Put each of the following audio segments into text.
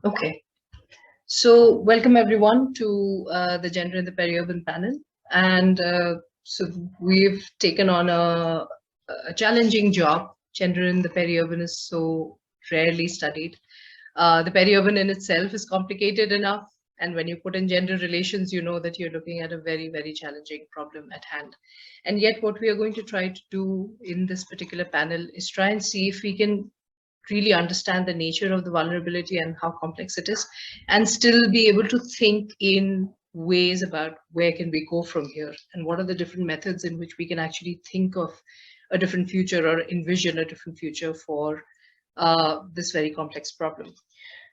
Okay, so welcome everyone to the Gender in the Periurban panel. And so we've taken on a challenging job. Gender in the periurban is so rarely studied. The periurban in itself is complicated enough. And when you put in gender relations, you know that you're looking at a very, very challenging problem at hand. And yet, what we are going to try to do in this particular panel is try and see if we can really understand the nature of the vulnerability and how complex it is, and still be able to think in ways about where can we go from here and what are the different methods in which we can actually think of a different future or envision a different future for this very complex problem.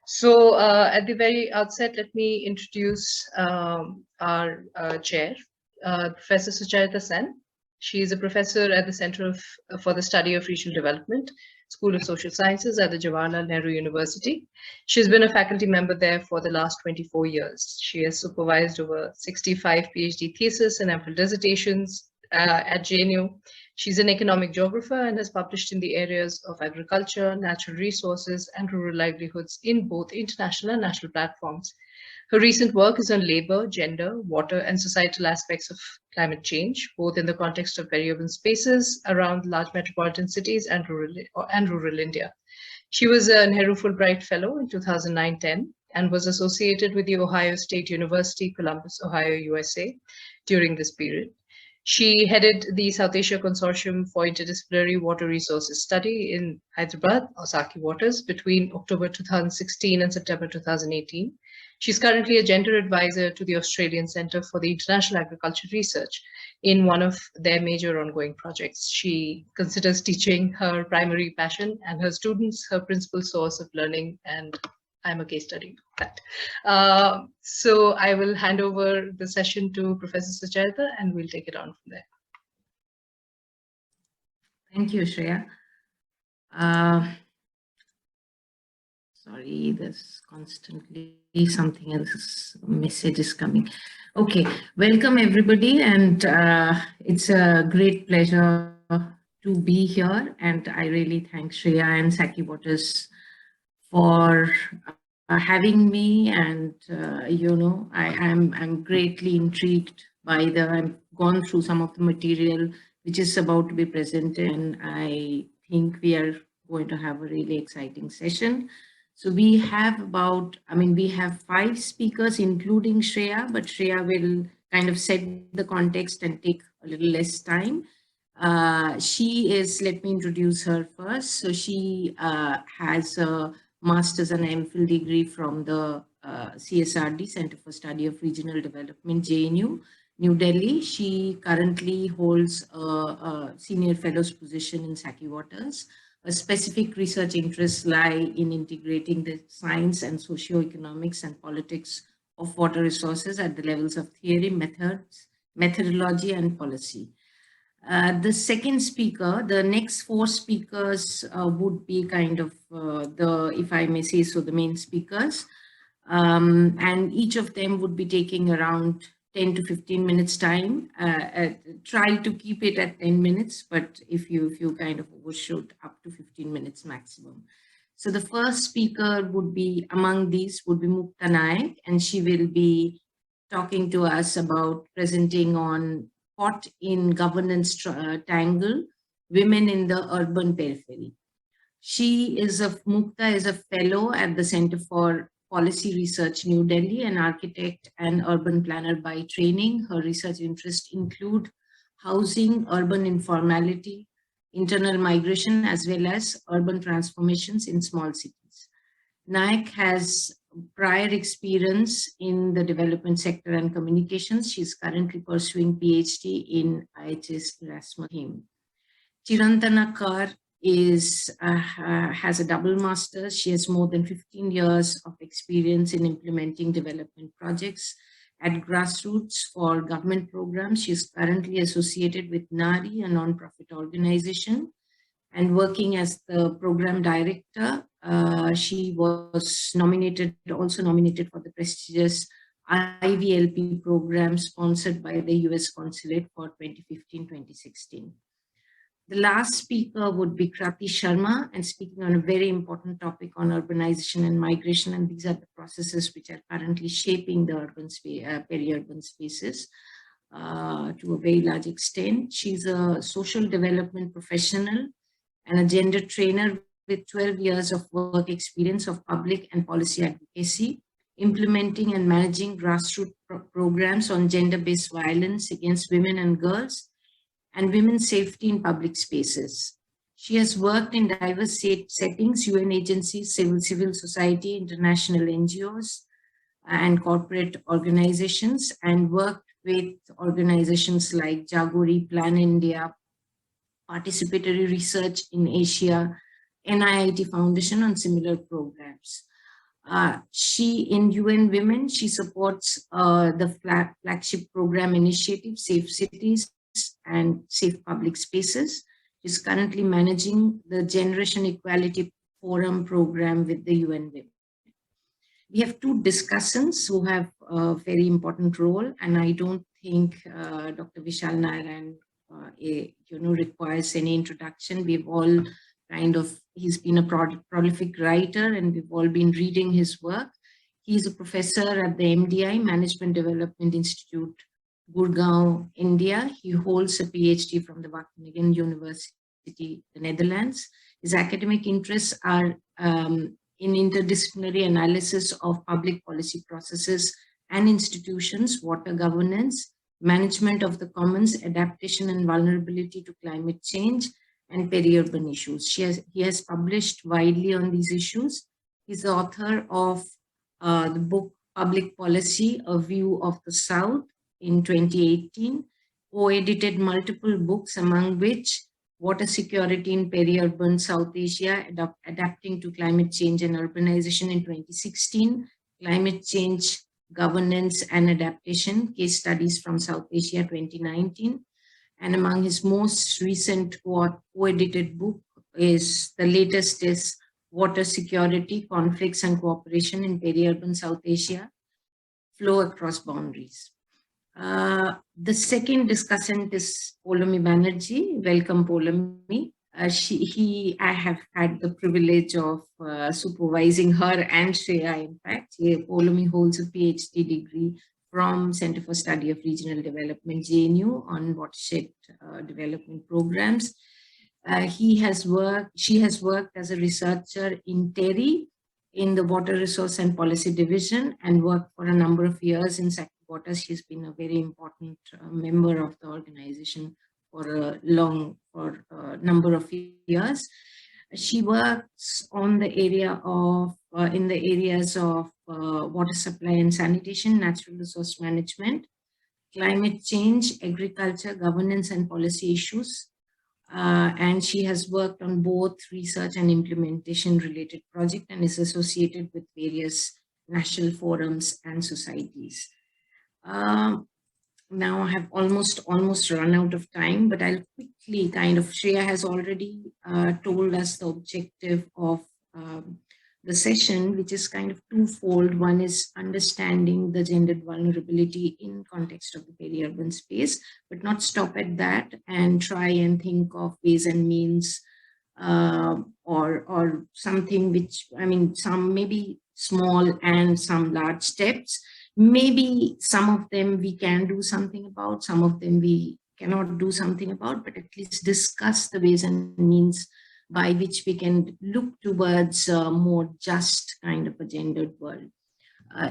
So at the very outset, let me introduce our chair, Professor Sucharita Sen. She is a professor at the for the Study of Regional Development, School of Social Sciences at the Jawaharlal Nehru University. She's been a faculty member there for the last 24 years. She has supervised over 65 PhD theses and ample dissertations at JNU. She's an economic geographer and has published in the areas of agriculture, natural resources, and rural livelihoods in both international and national platforms. Her recent work is on labor, gender, water, and societal aspects of climate change, both in the context of periurban spaces around large metropolitan cities and rural India. She was a Nehru Fulbright Fellow in 2009-10 and was associated with the Ohio State University, Columbus, Ohio, USA during this period. She headed the South Asia Consortium for Interdisciplinary Water Resources Study in Hyderabad, Osaki Waters, between October 2016 and September 2018. She's currently a gender advisor to the Australian Centre for the International Agriculture Research in one of their major ongoing projects. She considers teaching her primary passion and her students her principal source of learning, and I'm a case study of that. So I will hand over the session to Professor Sucharita and we'll take it on from there. Thank you, Shreya. Sorry, there's constantly something else, message is coming. Okay, welcome everybody, and it's a great pleasure to be here, and I really thank Shreya and Saki Waters for having me, and I'm greatly intrigued by I've gone through some of the material which is about to be presented, and I think we are going to have a really exciting session. So we have we have 5 speakers, including Shreya, but Shreya will kind of set the context and take a little less time. She is, let me introduce her first. So she has a master's and MPhil degree from the CSRD, Center for Study of Regional Development, JNU, New Delhi. She currently holds a senior fellow's position in Saki Waters. A specific research interests lie in integrating the science and socio-economics and politics of water resources at the levels of theory, methods, methodology, and policy. The second speaker, the next 4 speakers would be kind of if I may say so, the main speakers. And each of them would be taking around 10 to 15 minutes time. Try to keep it at 10 minutes, but if you kind of overshoot, up to 15 minutes maximum. So the first speaker would be, among these would be Mukta Naik, and she will be talking to us about presenting on Caught in Governance Tangle, Women in the Urban Periphery. Mukta is a fellow at the Center for Policy Research, New Delhi, an architect and urban planner by training. Her research interests include housing, urban informality, internal migration, as well as urban transformations in small cities. Naik has prior experience in the development sector and communications. She's currently pursuing PhD in IHS Erasmus. Chirantana Kar has a double master's. She has more than 15 years of experience in implementing development projects at grassroots for government programs. She is currently associated with NARI, a non-profit organization, and working as the program director. She was also nominated for the prestigious IVLP program sponsored by the US Consulate for 2015-2016. The last speaker would be Krati Sharma, and speaking on a very important topic on urbanization and migration, and these are the processes which are currently shaping the peri-urban spaces to a very large extent. She's a social development professional and a gender trainer with 12 years of work experience of public and policy advocacy, implementing and managing grassroots programs on gender-based violence against women and girls, and women's safety in public spaces. She has worked in diverse settings, UN agencies, civil society, international NGOs, and corporate organizations, and worked with organizations like Jagori, Plan India, Participatory Research in Asia, NIIT Foundation on similar programs. In UN Women, she supports the flagship program initiative, Safe Cities and Safe Public Spaces. She's currently managing the Generation Equality Forum program with the UN Women. We have two discussants who have a very important role, and I don't think Dr. Vishal Narayan requires any introduction. We've all he's been a prolific writer, and we've all been reading his work. He's a professor at the MDI, Management Development Institute, Gurgaon, India. He holds a PhD from the Wageningen University, the Netherlands. His academic interests are in interdisciplinary analysis of public policy processes and institutions, water governance, management of the commons, adaptation and vulnerability to climate change, and peri-urban issues. He has published widely on these issues. He's the author of the book Public Policy, A View of the South in 2018, co-edited multiple books, among which Water Security in Peri-urban South Asia, Adapting to Climate Change and Urbanization in 2016, Climate Change, Governance and Adaptation, Case Studies from South Asia 2019. And among his most recent co-edited book is, the latest is Water Security, Conflicts and Cooperation in Peri-urban South Asia, Flow Across Boundaries. The second discussant is Poulomi Banerjee. Welcome, Poulomi. I have had the privilege of supervising her and Shreya, in fact. Poulomi holds a PhD degree from Center for Study of Regional Development, JNU, on watershed development programs. She has worked as a researcher in TERI in the Water Resource and Policy Division, and worked for a number of years in Sacred Waters. She's been a very important member of the organization for a number of years. She works on the area of in the areas of water supply and sanitation, natural resource management, climate change, agriculture, governance and policy issues. And she has worked on both research and implementation related projects, and is associated with various national forums and societies. Now I have almost run out of time, but I'll quickly Shreya has already told us the objective of the session, which is kind of twofold. One is understanding the gendered vulnerability in context of the peri-urban space, but not stop at that, and try and think of ways and means or something which, some maybe small and some large steps. Maybe some of them we can do something about, some of them we cannot do something about, but at least discuss the ways and means by which we can look towards a more just kind of a gendered world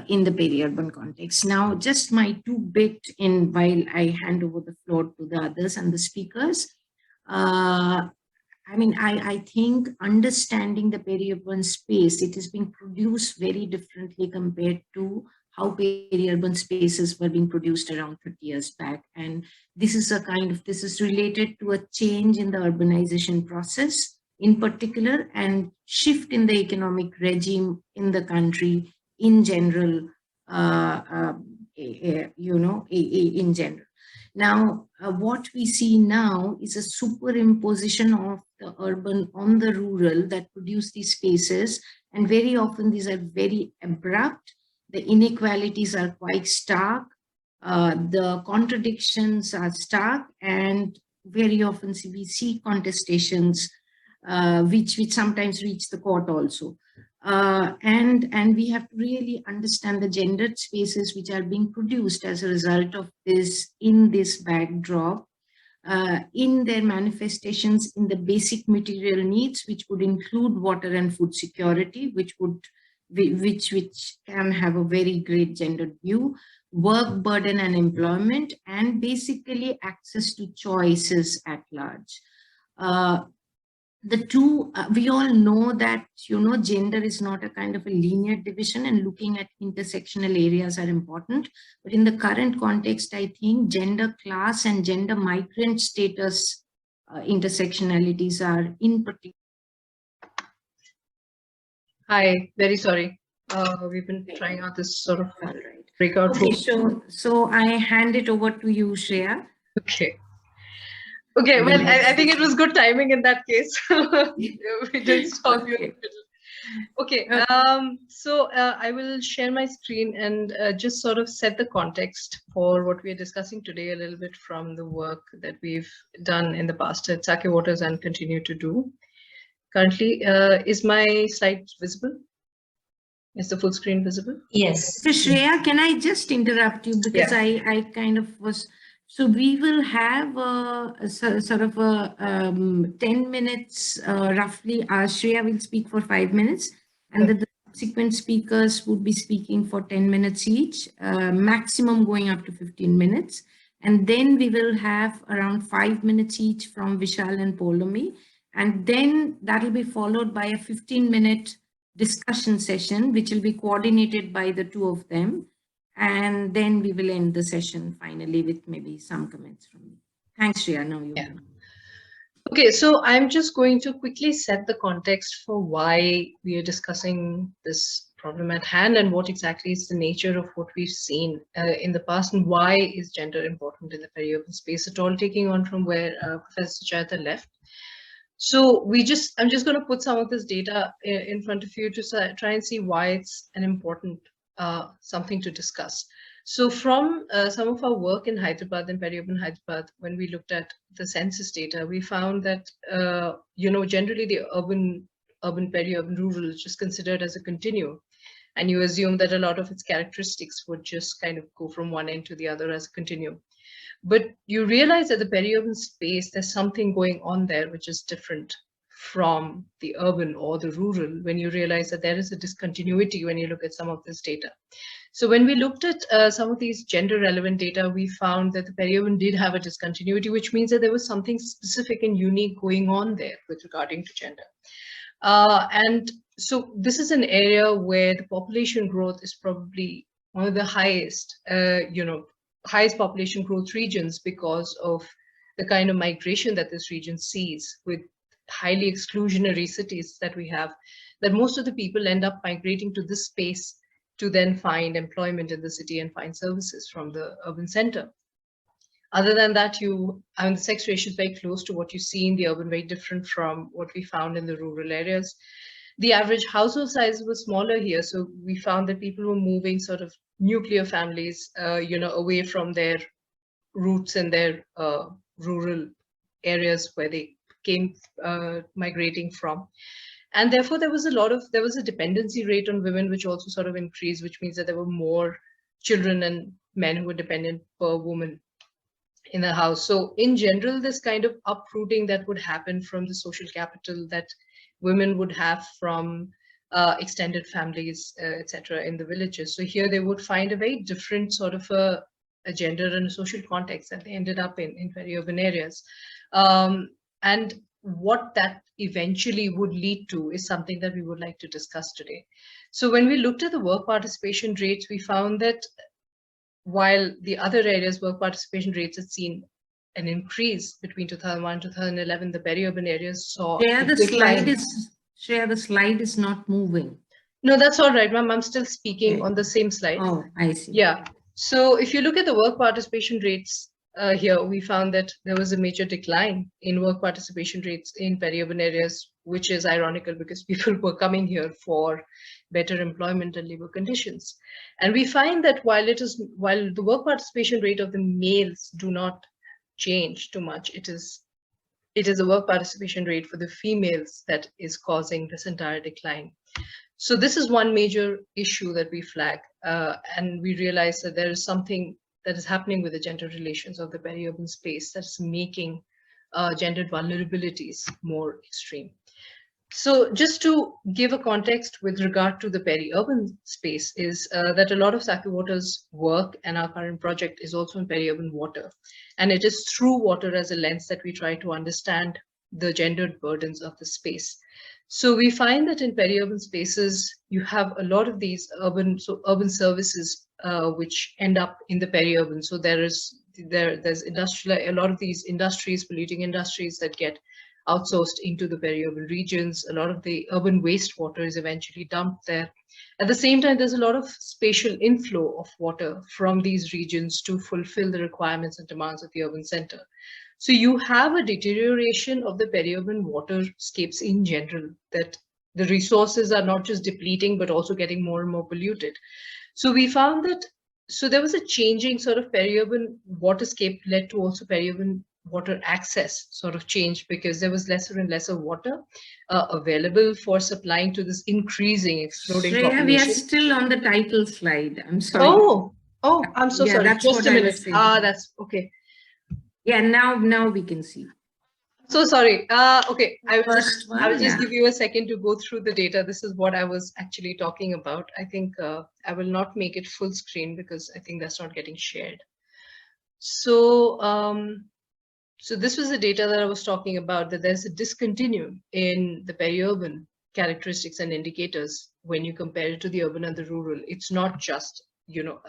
in the peri-urban context. Now, just my two bit in while I hand over the floor to the others and the speakers. I think understanding the peri-urban space, it is being produced very differently compared to how peri-urban spaces were being produced around 30 years back. And this is this is related to a change in the urbanization process in particular, and shift in the economic regime in the country in general, in general. Now, what we see now is a superimposition of the urban on the rural that produce these spaces, and very often these are very abrupt. The inequalities are quite stark, the contradictions are stark, and very often we see contestations, which sometimes reach the court also. And we have to really understand the gendered spaces which are being produced as a result of this, in this backdrop, in their manifestations in the basic material needs, which would include water and food security, which can have a very great gendered view, work burden and employment, and basically access to choices at large. The two, we all know that, gender is not a kind of a linear division, and looking at intersectional areas are important. But in the current context, I think gender, class, and gender migrant status intersectionalities are in particular. Hi, very sorry. We've been trying out this sort of breakout room. Okay, so I hand it over to you, Shreya. Okay. Okay, well, I think it was good timing in that case. We didn't stop you in the middle. Okay, so I will share my screen and just sort of set the context for what we are discussing today a little bit from the work that we've done in the past at Sake Waters and continue to do. Currently, is my slide visible? Is the full screen visible? Yes. So Shreya, can I just interrupt you, because I kind of was, so we will have a sort of a 10 minutes roughly. Shreya will speak for 5 minutes, and the subsequent speakers would be speaking for 10 minutes each, maximum going up to 15 minutes. And then we will have around 5 minutes each from Vishal and Polomi. And then that will be followed by a 15-minute discussion session, which will be coordinated by the two of them. And then we will end the session finally with maybe some comments from me. Thanks, Shreya. Now you. Yeah. Okay, so I'm just going to quickly set the context for why we are discussing this problem at hand and what exactly is the nature of what we've seen in the past, and why is gender important in the peri-urban space at all, taking on from where Professor Suchayata left. So I'm just going to put some of this data in front of you to try and see why it's an important something to discuss. So from some of our work in Hyderabad and peri-urban Hyderabad, when we looked at the census data, we found that, generally the urban, peri-urban, rural is just considered as a continuum. And you assume that a lot of its characteristics would just kind of go from one end to the other as a continuum. But you realize that the peri-urban space, there's something going on there which is different from the urban or the rural, when you realize that there is a discontinuity when you look at some of this data. So when we looked at some of these gender relevant data, we found that the peri-urban did have a discontinuity, which means that there was something specific and unique going on there with regarding to gender. And so this is an area where the population growth is probably one of the highest, highest population growth regions, because of the kind of migration that this region sees with highly exclusionary cities that we have, that most of the people end up migrating to this space to then find employment in the city and find services from the urban center. Other than that, the sex ratio is very close to what you see in the urban, very different from what we found in the rural areas. The average household size was smaller here, so we found that people were moving sort of nuclear families, away from their roots in their rural areas where they came migrating from. And therefore, there was a dependency rate on women, which also sort of increased, which means that there were more children and men who were dependent per woman in the house. So in general, this kind of uprooting that would happen from the social capital that women would have from extended families, etc., in the villages. So here they would find a very different sort of a gender and a social context that they ended up in peri-urban areas. And what that eventually would lead to is something that we would like to discuss today. So when we looked at the work participation rates, we found that while the other areas work participation rates had seen an increase between 2001 and 2011, the peri-urban areas saw the slide is not moving. No, that's all right, ma'am. I'm still speaking on the same slide. Oh, I see. Yeah. So if you look at the work participation rates here, we found that there was a major decline in work participation rates in peri-urban areas, which is ironical because people were coming here for better employment and labor conditions. And we find that while the work participation rate of the males do not change too much. It is a work participation rate for the females that is causing this entire decline. So this is one major issue that we flag, and we realize that there is something that is happening with the gender relations of the peri-urban space that's making gendered vulnerabilities more extreme. So just to give a context with regard to the peri-urban space is that a lot of Saki Water's work and our current project is also in peri-urban water. And it is through water as a lens that we try to understand the gendered burdens of the space. So we find that in peri-urban spaces, you have a lot of these urban services which end up in the peri-urban. So there's industrial, a lot of these industries, polluting industries that get outsourced into the peri-urban regions. A lot of the urban wastewater is eventually dumped there. At the same time, there's a lot of spatial inflow of water from these regions to fulfill the requirements and demands of the urban center. So you have a deterioration of the peri-urban waterscapes in general, that the resources are not just depleting, but also getting more and more polluted. So we found that, so there was a changing sort of peri-urban waterscape led to also peri-urban water access sort of changed, because there was lesser and lesser water available for supplying to this increasing, exploding Shreya, population. we are still on the title slide. I'm sorry. Oh, I'm so sorry. That's just what a I minute. was saying. That's okay. Yeah, now we can see. So sorry. Okay, I will just yeah. give you a second to go through the data. This is what I was actually talking about. I think I will not make it full screen because I think that's not getting shared. So so this was the data that I was talking about, that there's a discontinuum in the peri-urban characteristics and indicators when you compare it to the urban and the rural. It's not just, you know,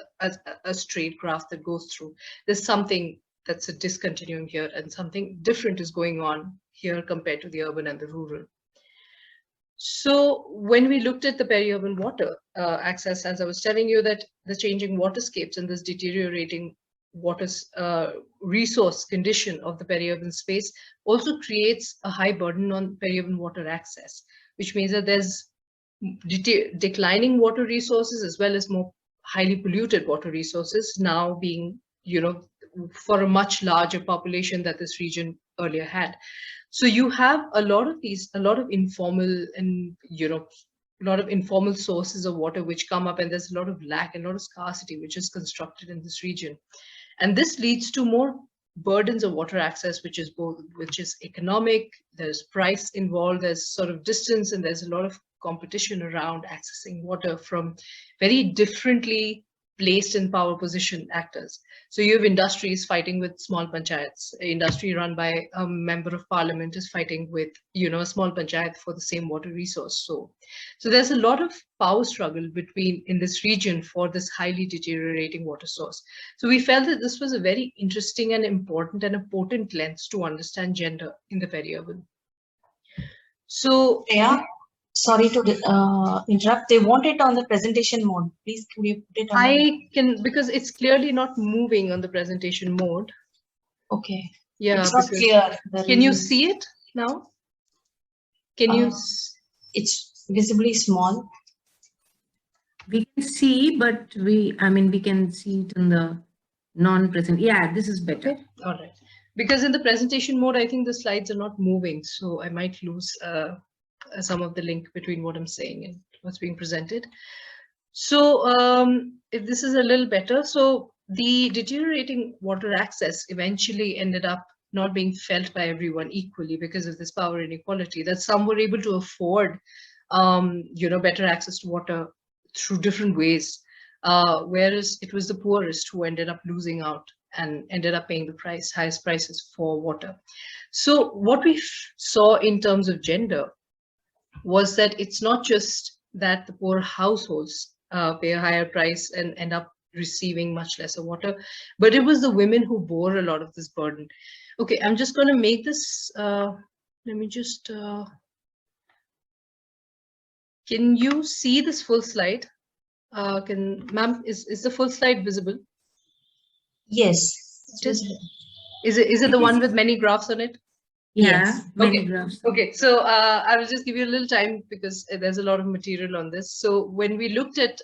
a straight graph that goes through. There's something that's a discontinuum here, and something different is going on here compared to the urban and the rural. So when we looked at the peri-urban water access, as I was telling you, that the changing waterscapes and this deteriorating water resource condition of the peri-urban space also creates a high burden on peri-urban water access, which means that there's declining water resources as well as more highly polluted water resources now being, you know, for a much larger population that this region earlier had. So you have a lot of informal and, you know, a lot of informal sources of water which come up, and there's a lot of lack and a lot of scarcity which is constructed in this region. And this leads to more burdens of water access, which is economic, there's price involved, there's sort of distance, and there's a lot of competition around accessing water from very differently placed in power position actors. So you have industries fighting with small panchayats. Industry run by a member of parliament is fighting with, you know, a small panchayat for the same water resource. So there's a lot of power struggle in this region for this highly deteriorating water source. So we felt that this was a very interesting and important and a potent lens to understand gender in the peri-urban. So yeah. Sorry to interrupt. They want it on the presentation mode. Please, could you put it on? I can, because it's clearly not moving on the presentation mode. Okay. Yeah, it's not clear. Can you see it now? Can you? It's visibly small. We can see, but we can see it in the non-present. Yeah, this is better. Okay. All right. Because in the presentation mode, I think the slides are not moving, so I might lose some of the link between what I'm saying and what's being presented. So if this is a little better, so the deteriorating water access eventually ended up not being felt by everyone equally because of this power inequality, that some were able to afford, you know, better access to water through different ways, whereas it was the poorest who ended up losing out and ended up paying the highest prices for water. So what we saw in terms of gender was that it's not just that the poor households pay a higher price and end up receiving much lesser water, but it was the women who bore a lot of this burden. Okay, I'm just going to make this, let me just, can you see this full slide? Ma'am, is the full slide visible? Yes. Is it the one with many graphs on it? Yeah, yes. many graphs. Okay, so I will just give you a little time because there's a lot of material on this. So when we looked at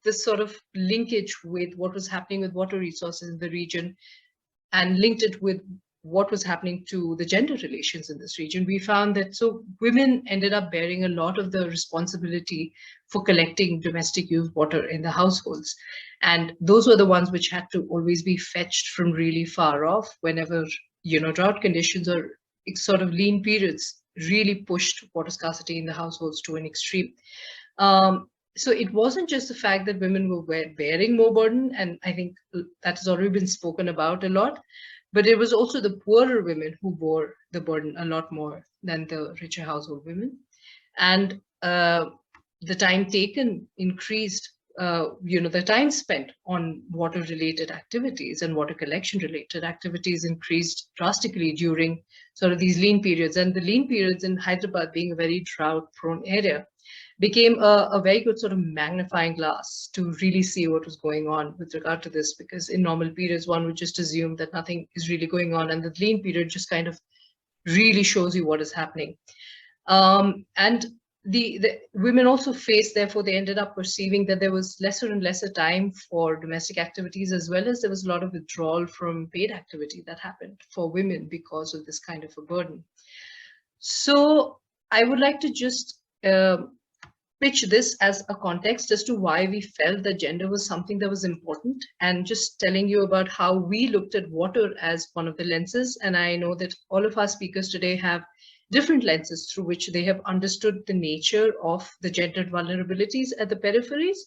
this sort of linkage with what was happening with water resources in the region, and linked it with what was happening to the gender relations in this region, we found that so women ended up bearing a lot of the responsibility for collecting domestic use water in the households. And those were the ones which had to always be fetched from really far off whenever, drought conditions or sort of lean periods really pushed water scarcity in the households to an extreme. So it wasn't just the fact that women were bearing more burden, and I think that has already been spoken about a lot, but it was also the poorer women who bore the burden a lot more than the richer household women. And the time taken increased, the time spent on water-related activities and water collection-related activities increased drastically during sort of these lean periods. And the lean periods in Hyderabad, being a very drought-prone area, became a very good sort of magnifying glass to really see what was going on with regard to this, because in normal periods, one would just assume that nothing is really going on, and the lean period just kind of really shows you what is happening. And the women also faced, therefore, they ended up perceiving that there was lesser and lesser time for domestic activities, as well as there was a lot of withdrawal from paid activity that happened for women because of this kind of a burden. So I would like to just pitch this as a context as to why we felt that gender was something that was important, and just telling you about how we looked at water as one of the lenses. And I know that all of our speakers today have different lenses through which they have understood the nature of the gendered vulnerabilities at the peripheries,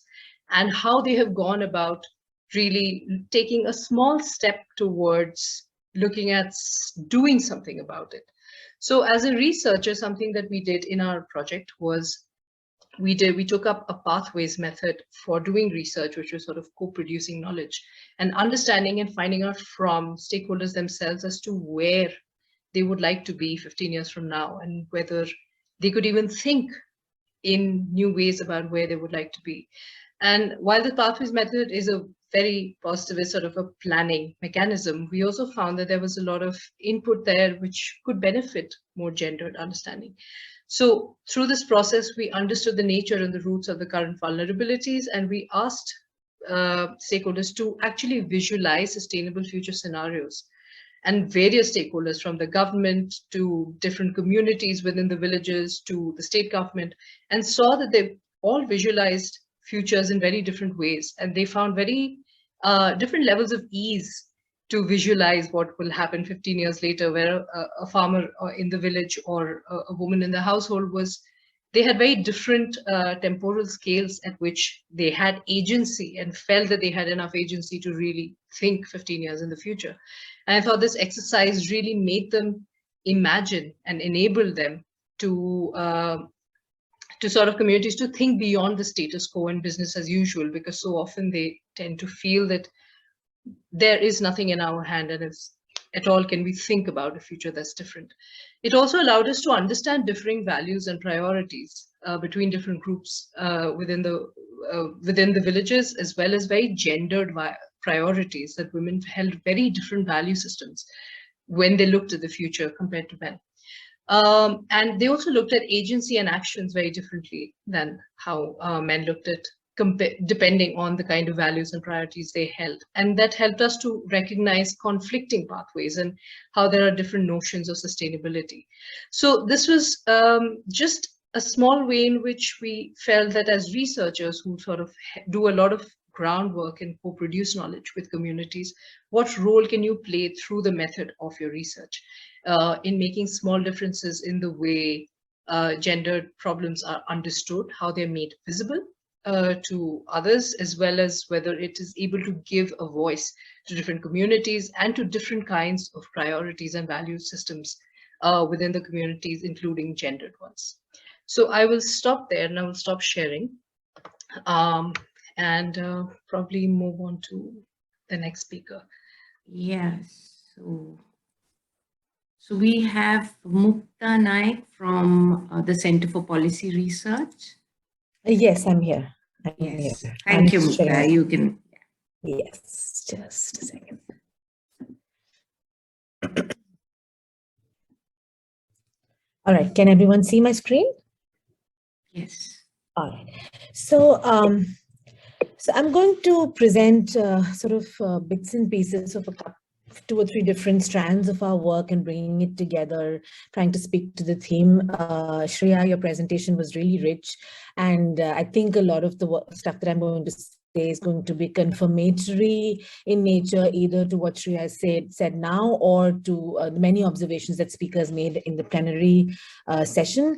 and how they have gone about really taking a small step towards looking at doing something about it. So as a researcher, something that we did in our project was we took up a pathways method for doing research, which was sort of co-producing knowledge and understanding and finding out from stakeholders themselves as to where they would like to be 15 years from now, and whether they could even think in new ways about where they would like to be. And while the pathways method is a very positivist sort of a planning mechanism, we also found that there was a lot of input there which could benefit more gendered understanding. So through this process, we understood the nature and the roots of the current vulnerabilities, and we asked stakeholders to actually visualize sustainable future scenarios. And various stakeholders, from the government to different communities within the villages to the state government, and saw that they all visualized futures in very different ways. And they found very different levels of ease to visualize what will happen 15 years later, where a farmer in the village or a woman in the household they had very different temporal scales at which they had agency and felt that they had enough agency to really think 15 years in the future. And I thought this exercise really made them imagine and enable them to sort of communities to think beyond the status quo and business as usual, because so often they tend to feel that there is nothing in our hand, and if at all can we think about a future that's different. It also allowed us to understand differing values and priorities between different groups within the villages, as well as very gendered priorities, that women held very different value systems when they looked at the future compared to men. And they also looked at agency and actions very differently than how men looked at, depending on the kind of values and priorities they held. And that helped us to recognize conflicting pathways and how there are different notions of sustainability. So this was just a small way in which we felt that as researchers who sort of do a lot of groundwork and co-produce knowledge with communities, what role can you play through the method of your research in making small differences in the way gendered problems are understood, how they're made visible to others, as well as whether it is able to give a voice to different communities and to different kinds of priorities and value systems within the communities, including gendered ones. So I will stop there and I will stop sharing and probably move on to the next speaker. Yes. So we have Mukta Naik from the Center for Policy Research. Yes, I'm here. Yes. Here. Thank you, Mukta. You can. Yes, just a second. All right, can everyone see my screen? Yes. All right. So, so I'm going to present sort of bits and pieces of 2 or 3 different strands of our work and bringing it together, trying to speak to the theme. Shreya, your presentation was really rich. And I think a lot of the stuff that I'm going to say is going to be confirmatory in nature, either to what Shreya said now or to the many observations that speakers made in the plenary session.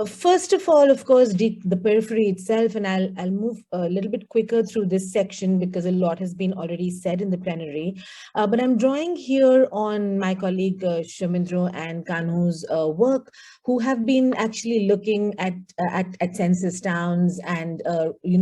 First of all, of course, the periphery itself, and I'll move a little bit quicker through this section because a lot has been already said in the plenary. But I'm drawing here on my colleague Shomindro and Kanu's work, who have been actually looking at census towns and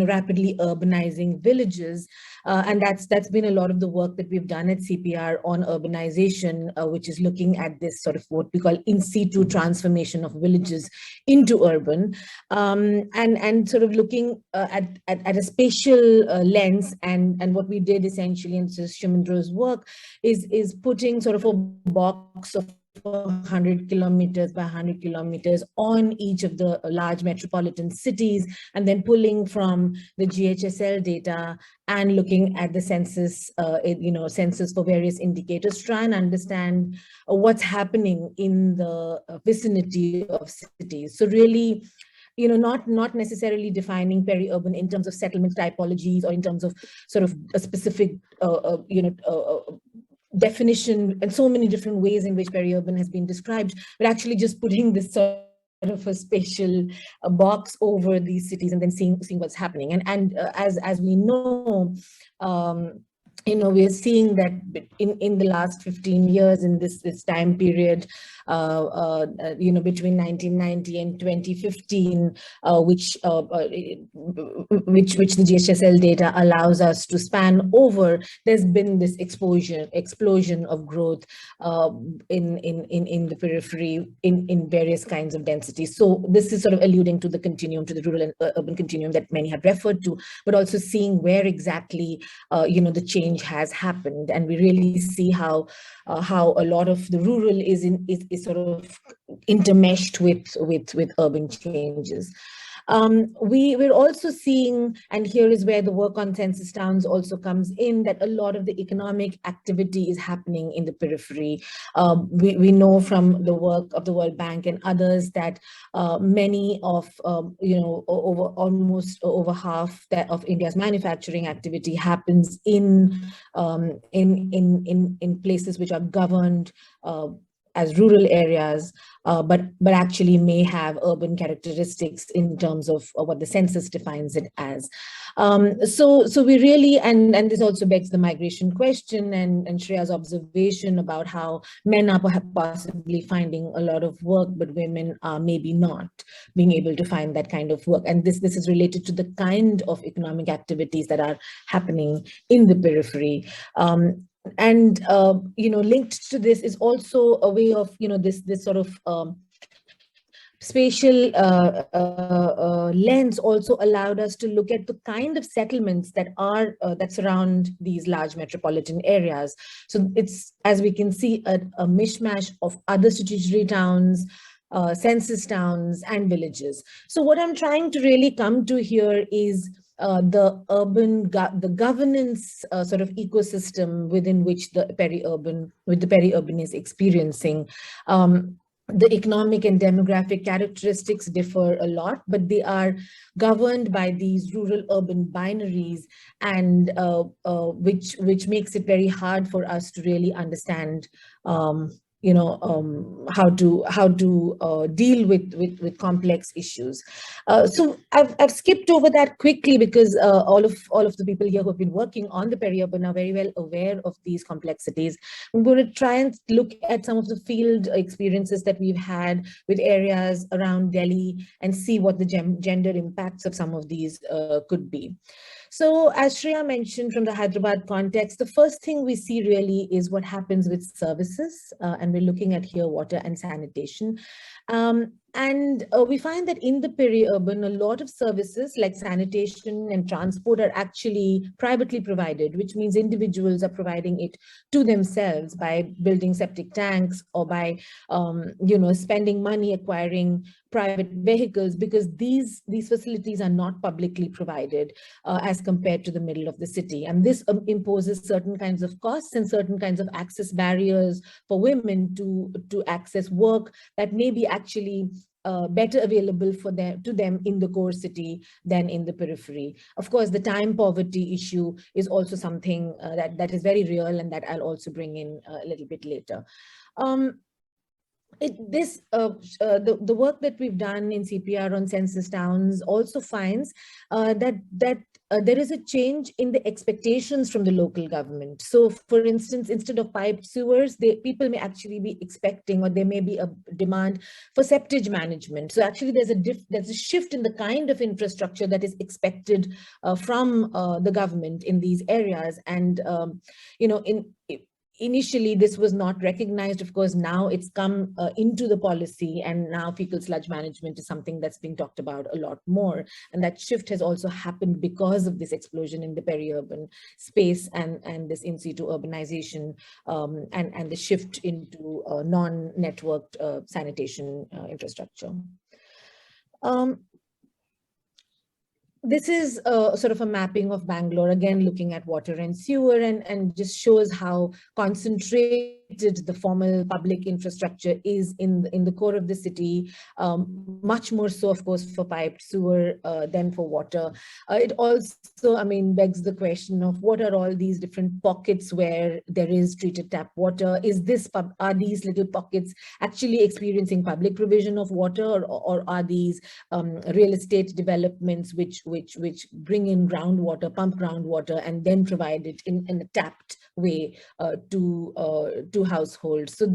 rapidly urbanizing villages, and that's been a lot of the work that we've done at CPR on urbanization, which is looking at this sort of what we call in situ transformation of villages into urban, and sort of looking at a spatial lens, and what we did essentially, and this is Shomindro's work, is putting sort of a box of 100 kilometers by 100 kilometers on each of the large metropolitan cities, and then pulling from the GHSL data and looking at the census, census for various indicators, try and understand what's happening in the vicinity of cities. So really, not necessarily defining peri-urban in terms of settlement typologies or in terms of sort of a specific, definition and so many different ways in which peri-urban has been described, but actually just putting this sort of a spatial box over these cities and then seeing what's happening. And as we know, we are seeing that in the last 15 years, in this time period, between 1990 and 2015, which the GHSL data allows us to span over, there's been this explosion of growth in the periphery in various kinds of densities. So this is sort of alluding to the continuum, to the rural and urban continuum that many have referred to, but also seeing where exactly the change has happened, and we really see how a lot of the rural is sort of intermeshed with urban changes. We're also seeing, and here is where the work on census towns also comes in, that a lot of the economic activity is happening in the periphery. We know from the work of the World Bank and others that many of, almost over half of India's manufacturing activity happens in places which are governed as rural areas, but actually may have urban characteristics in terms of what the census defines it as. So we really, and this also begs the migration question and Shreya's observation about how men are possibly finding a lot of work, but women are maybe not being able to find that kind of work. And this is related to the kind of economic activities that are happening in the periphery. And linked to this is also a way of this sort of spatial lens also allowed us to look at the kind of settlements that are that surround these large metropolitan areas. So it's, as we can see, a mishmash of other statutory towns, census towns, and villages. So what I'm trying to really come to here is the governance sort of ecosystem within which the peri-urban is experiencing. The economic and demographic characteristics differ a lot, but they are governed by these rural-urban binaries, and which makes it very hard for us to really understand how to deal with complex issues. So I've skipped over that quickly because all of the people here who have been working on the peri-urban are very well aware of these complexities. I'm going to try and look at some of the field experiences that we've had with areas around Delhi and see what the gender impacts of some of these could be. So as Shreya mentioned, from the Hyderabad context, the first thing we see really is what happens with services, and we're looking at here water and sanitation. And we find that in the peri-urban, a lot of services like sanitation and transport are actually privately provided, which means individuals are providing it to themselves by building septic tanks or by, spending money acquiring private vehicles, because these facilities are not publicly provided as compared to the middle of the city. And this imposes certain kinds of costs and certain kinds of access barriers for women to access work that may be actually better available to them in the core city than in the periphery. Of course, the time poverty issue is also something that is very real, and that I'll also bring in a little bit later. The work that we've done in CPR on census towns also finds that there is a change in the expectations from the local government. So, for instance, instead of piped sewers, people may actually be expecting, or there may be a demand for septage management. So, actually, there's a shift in the kind of infrastructure that is expected from the government in these areas. And initially, this was not recognized. Of course, now it's come into the policy, and now fecal sludge management is something that's being talked about a lot more. And that shift has also happened because of this explosion in the peri-urban space and this in situ urbanization and the shift into non-networked sanitation infrastructure. This is sort of a mapping of Bangalore, again, looking at water and sewer, and just shows how concentrated the formal public infrastructure is in the core of the city, much more so, of course, for piped sewer than for water. It also, begs the question of what are all these different pockets where there is treated tap water? Are these little pockets actually experiencing public provision of water, or are these real estate developments which bring in groundwater, pump groundwater, and then provide it in a tapped way to households? So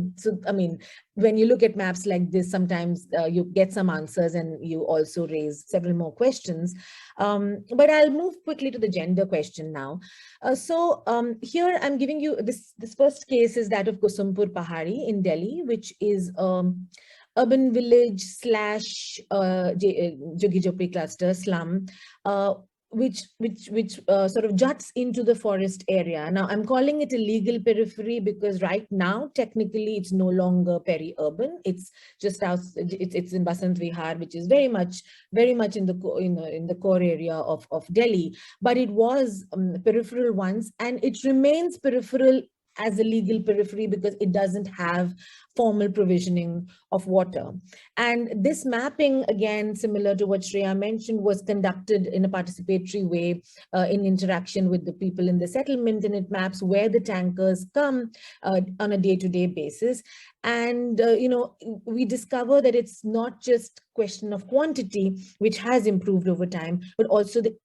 when you look at maps like this, sometimes you get some answers and you also raise several more questions. But I'll move quickly to the gender question now. Here I'm giving you this first case is that of Kusumpur Pahari in Delhi, which is urban village slash Jhuggi Jhopri cluster slum, which sort of juts into the forest area. Now, I'm calling it a legal periphery because right now, technically, it's no longer peri-urban. It's just it's in Basant Vihar, which is very much in the core area of Delhi. But it was peripheral once, and it remains peripheral as a legal periphery because it doesn't have formal provisioning of water. And this mapping, again, similar to what Shreya mentioned, was conducted in a participatory way in interaction with the people in the settlement, and it maps where the tankers come on a day-to-day basis. And, we discover that it's not just question of quantity, which has improved over time, but also the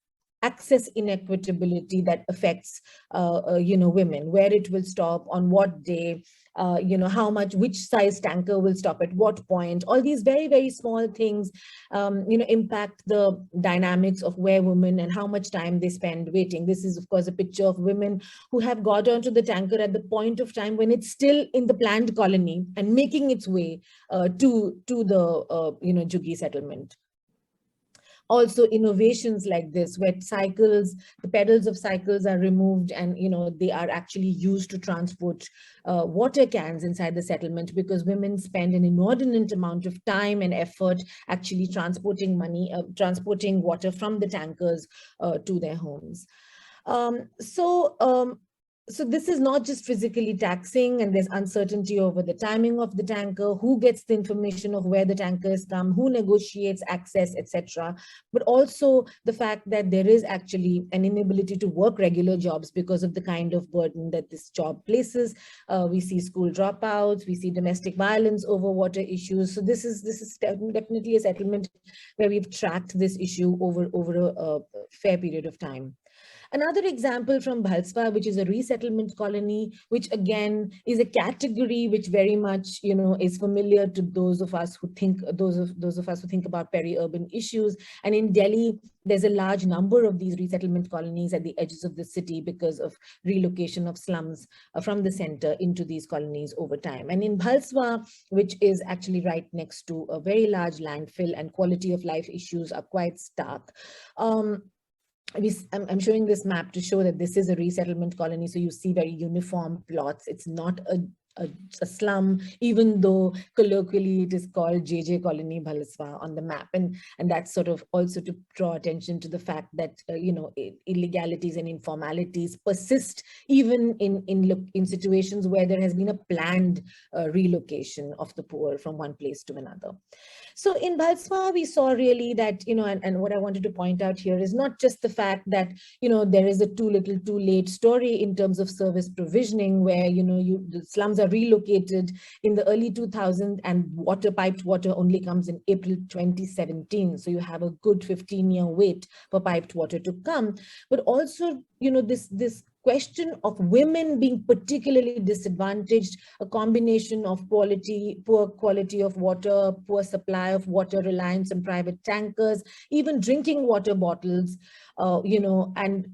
access inequitability that affects, women, where it will stop, on what day, how much, which size tanker will stop at what point. All these very, very small things, impact the dynamics of where women and how much time they spend waiting. This is, of course, a picture of women who have got onto the tanker at the point of time when it's still in the planned colony and making its way to the, Jhuggi settlement. Also innovations like this, where the pedals of cycles are removed and they are actually used to transport water cans inside the settlement, because women spend an inordinate amount of time and effort actually transporting water from the tankers to their homes. So this is not just physically taxing, and there's uncertainty over the timing of the tanker, who gets the information of where the tankers come, who negotiates access, etc. But also the fact that there is actually an inability to work regular jobs because of the kind of burden that this job places. We see school dropouts, we see domestic violence over water issues. So this is definitely a settlement where we've tracked this issue over a fair period of time. Another example from Bhalswa, which is a resettlement colony, which again is a category which very much, is familiar to those of us who think about peri-urban issues. And in Delhi, there's a large number of these resettlement colonies at the edges of the city because of relocation of slums from the center into these colonies over time. And in Bhalswa, which is actually right next to a very large landfill, and quality of life issues are quite stark. I'm showing this map to show that this is a resettlement colony. So you see very uniform plots. It's not a slum, even though colloquially it is called JJ Colony Bhalswa on the map. And that's sort of also to draw attention to the fact that, illegalities and informalities persist even in situations where there has been a planned relocation of the poor from one place to another. So in Bhalswa, we saw really that, and what I wanted to point out here is not just the fact that, there is a too little too late story in terms of service provisioning, where, the slums are relocated in the early 2000s and piped water only comes in April 2017. So you have a good 15-year wait for piped water to come. But also, this question of women being particularly disadvantaged, a combination of poor quality of water, poor supply of water, reliance on private tankers, even drinking water bottles, and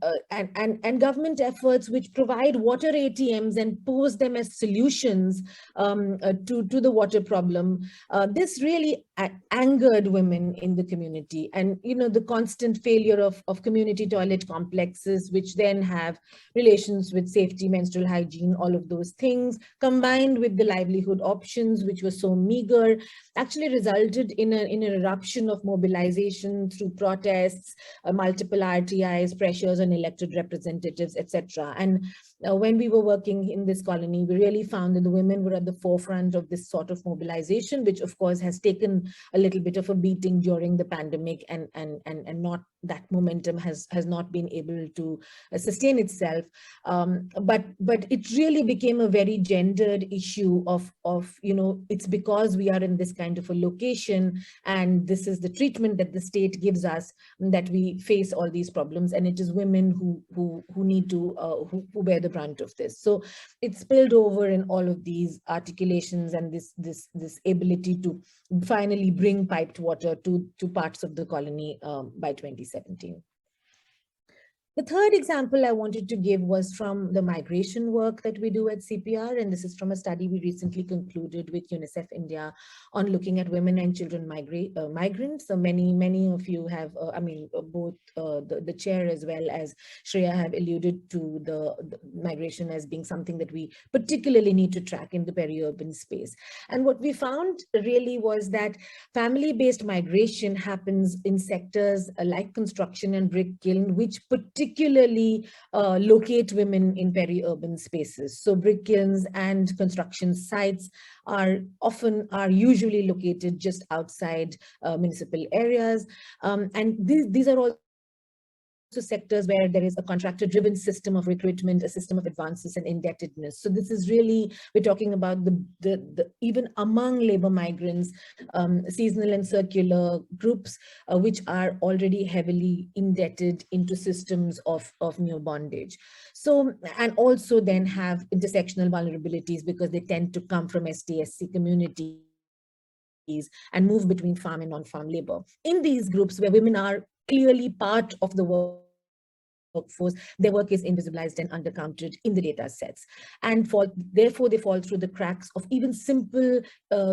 government efforts which provide water ATMs and pose them as solutions to the water problem. This really angered women in the community, and the constant failure of community toilet complexes, which then have relations with safety, menstrual hygiene, all of those things, combined with the livelihood options, which were so meager, actually resulted in an eruption of mobilization through protests, multiple RTIs, pressures on elected representatives, etc. And when we were working in this colony, we really found that the women were at the forefront of this sort of mobilization, which of course has taken a little bit of a beating during the pandemic, and not that momentum has not been able to sustain itself. But it really became a very gendered issue of it's because we are in this kind of a location, and this is the treatment that the state gives us, that we face all these problems, and it is women who need to who bear the brunt of this. So it spilled over in all of these articulations and this ability to finally bring piped water to parts of the colony by 2017. The third example I wanted to give was from the migration work that we do at CPR, and this is from a study we recently concluded with UNICEF India on looking at women and children migrants. So many of you have, both the chair as well as Shreya have alluded to the migration as being something that we particularly need to track in the peri-urban space. And what we found really was that family-based migration happens in sectors like construction and brick kiln, which particularly locate women in peri-urban spaces. So brick kilns and construction sites are usually located just outside municipal areas. And these are also sectors where there is a contractor-driven system of recruitment, a system of advances and indebtedness. So this is really, we're talking about the even among labor migrants, seasonal and circular groups, which are already heavily indebted into systems of neo bondage. So, and also then have intersectional vulnerabilities because they tend to come from ST/SC communities and move between farm and non-farm labor. In these groups where women are clearly part of the workforce, their work is invisibilized and undercounted in the data sets, and therefore they fall through the cracks of even simple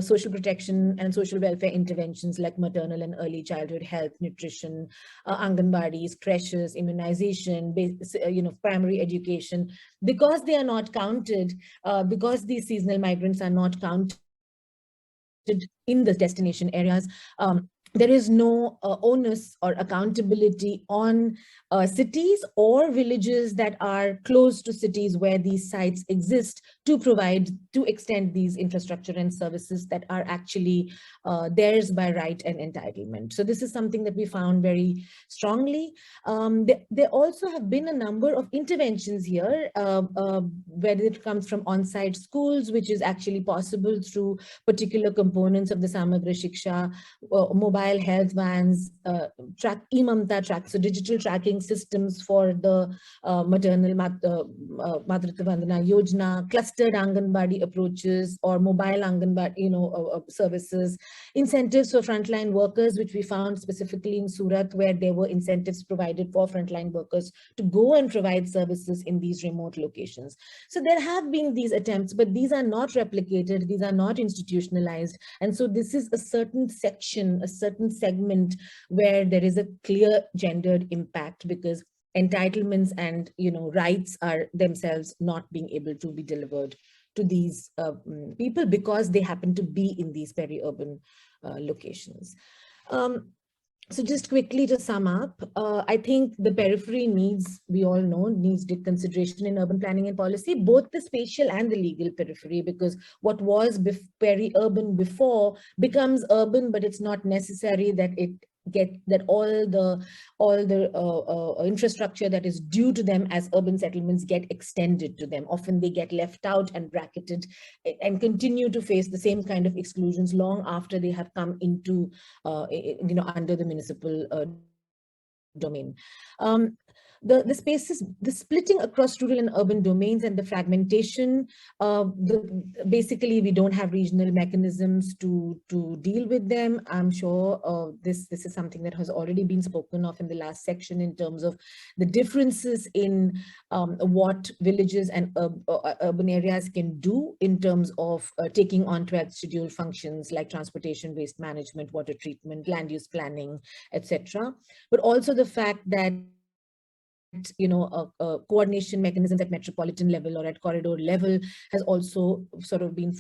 social protection and social welfare interventions like maternal and early childhood health, nutrition, Anganwadis, creches, immunization, primary education, because they are not counted, because these seasonal migrants are not counted in the destination areas. There is no onus or accountability on cities or villages that are close to cities where these sites exist to extend these infrastructure and services that are actually theirs by right and entitlement. So this is something that we found very strongly. There also have been a number of interventions here, whether it comes from on-site schools, which is actually possible through particular components of the Samagra Shiksha, mobile health vans, e-Mamta track, so digital tracking systems for the maternal Matritva Vandana Yojana, clustered Anganwadi approaches, or mobile Anganwadi, services, incentives for frontline workers, which we found specifically in Surat, where there were incentives provided for frontline workers to go and provide services in these remote locations. So there have been these attempts, but these are not replicated, these are not institutionalized. And so this is a certain section, a certain segment where there is a clear gendered impact, because entitlements and rights are themselves not being able to be delivered to these people because they happen to be in these peri-urban locations. So just quickly to sum up, I think the periphery needs, we all know, needs consideration in urban planning and policy, both the spatial and the legal periphery, because what was peri-urban before becomes urban, but it's not necessary that it all the infrastructure that is due to them as urban settlements get extended to them. Often they get left out and bracketed and continue to face the same kind of exclusions long after they have come into under the municipal domain. The spaces, the splitting across rural and urban domains and the fragmentation, basically we don't have regional mechanisms to deal with them. I'm sure this is something that has already been spoken of in the last section in terms of the differences in what villages and urban areas can do in terms of taking on 12th schedule functions like transportation, waste management, water treatment, land use planning, etc. But also the fact that coordination mechanisms at metropolitan level or at corridor level has also sort of been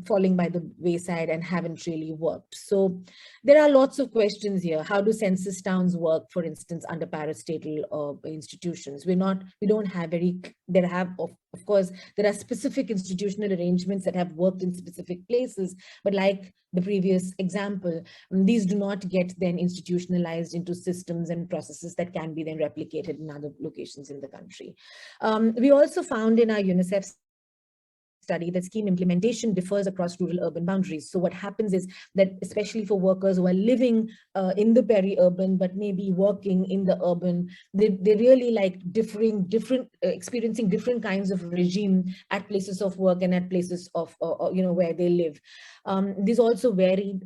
falling by the wayside and haven't really worked. So there are lots of questions here. How do census towns work, for instance, under parastatal institutions? We don't have of course, there are specific institutional arrangements that have worked in specific places, but like the previous example, these do not get then institutionalized into systems and processes that can be then replicated in other locations in the country. We also found in our UNICEF study that scheme implementation differs across rural urban boundaries. So what happens is that, especially for workers who are living in the peri-urban but maybe working in the urban, they really like experiencing different kinds of regime at places of work and at places of where they live. These also vary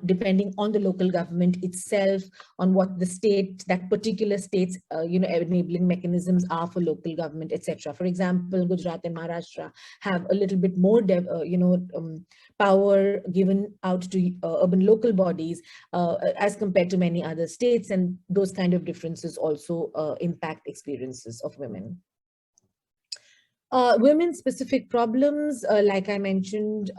depending on the local government itself, on what the state, that particular state's enabling mechanisms are for local government, etc. For example, Gujarat and Maharashtra have a little bit more power given out to urban local bodies as compared to many other states, and those kind of differences also impact experiences of women. Women-specific problems, like I mentioned,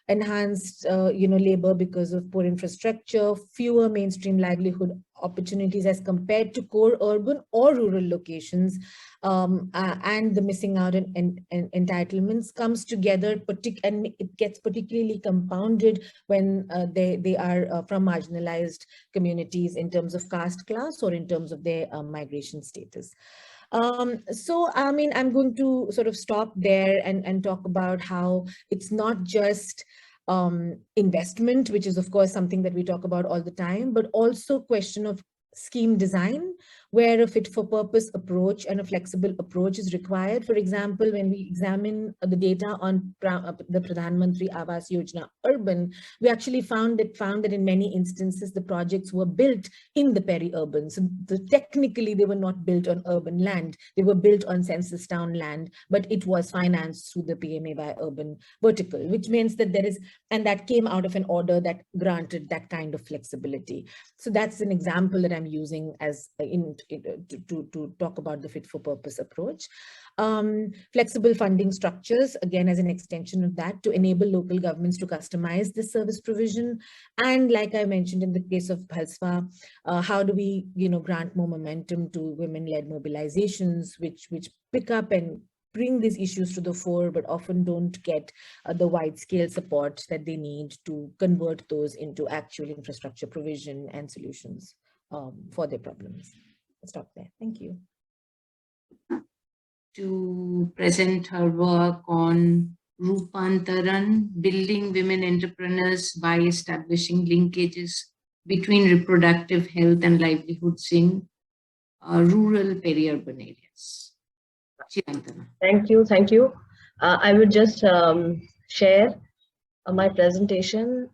enhanced, labor because of poor infrastructure, fewer mainstream livelihood opportunities as compared to core urban or rural locations, and the missing out and entitlements comes together, and it gets particularly compounded when they are from marginalized communities in terms of caste, class, or in terms of their migration status. So, I mean, I'm going to sort of stop there and talk about how it's not just investment, which is of course something that we talk about all the time, but also question of scheme design, where a fit-for-purpose approach and a flexible approach is required. For example, when we examine the data on the Pradhan Mantri Awas Yojana Urban, we actually found that in many instances the projects were built in the peri-urban. So technically they were not built on urban land, they were built on census town land, but it was financed through the PMAY urban vertical, which means that that came out of an order that granted that kind of flexibility. So that's an example that I'm using as to talk about the fit-for-purpose approach. Flexible funding structures, again, as an extension of that, to enable local governments to customize the service provision. And like I mentioned in the case of Bhalswa, how do we, grant more momentum to women-led mobilizations, which pick up and bring these issues to the fore, but often don't get the wide-scale support that they need to convert those into actual infrastructure provision and solutions for their problems. I'll stop there. Thank you. To present her work on Rupantaran, building women entrepreneurs by establishing linkages between reproductive health and livelihoods in rural peri-urban areas. Chirantana. Thank you. Thank you. I would just share my presentation.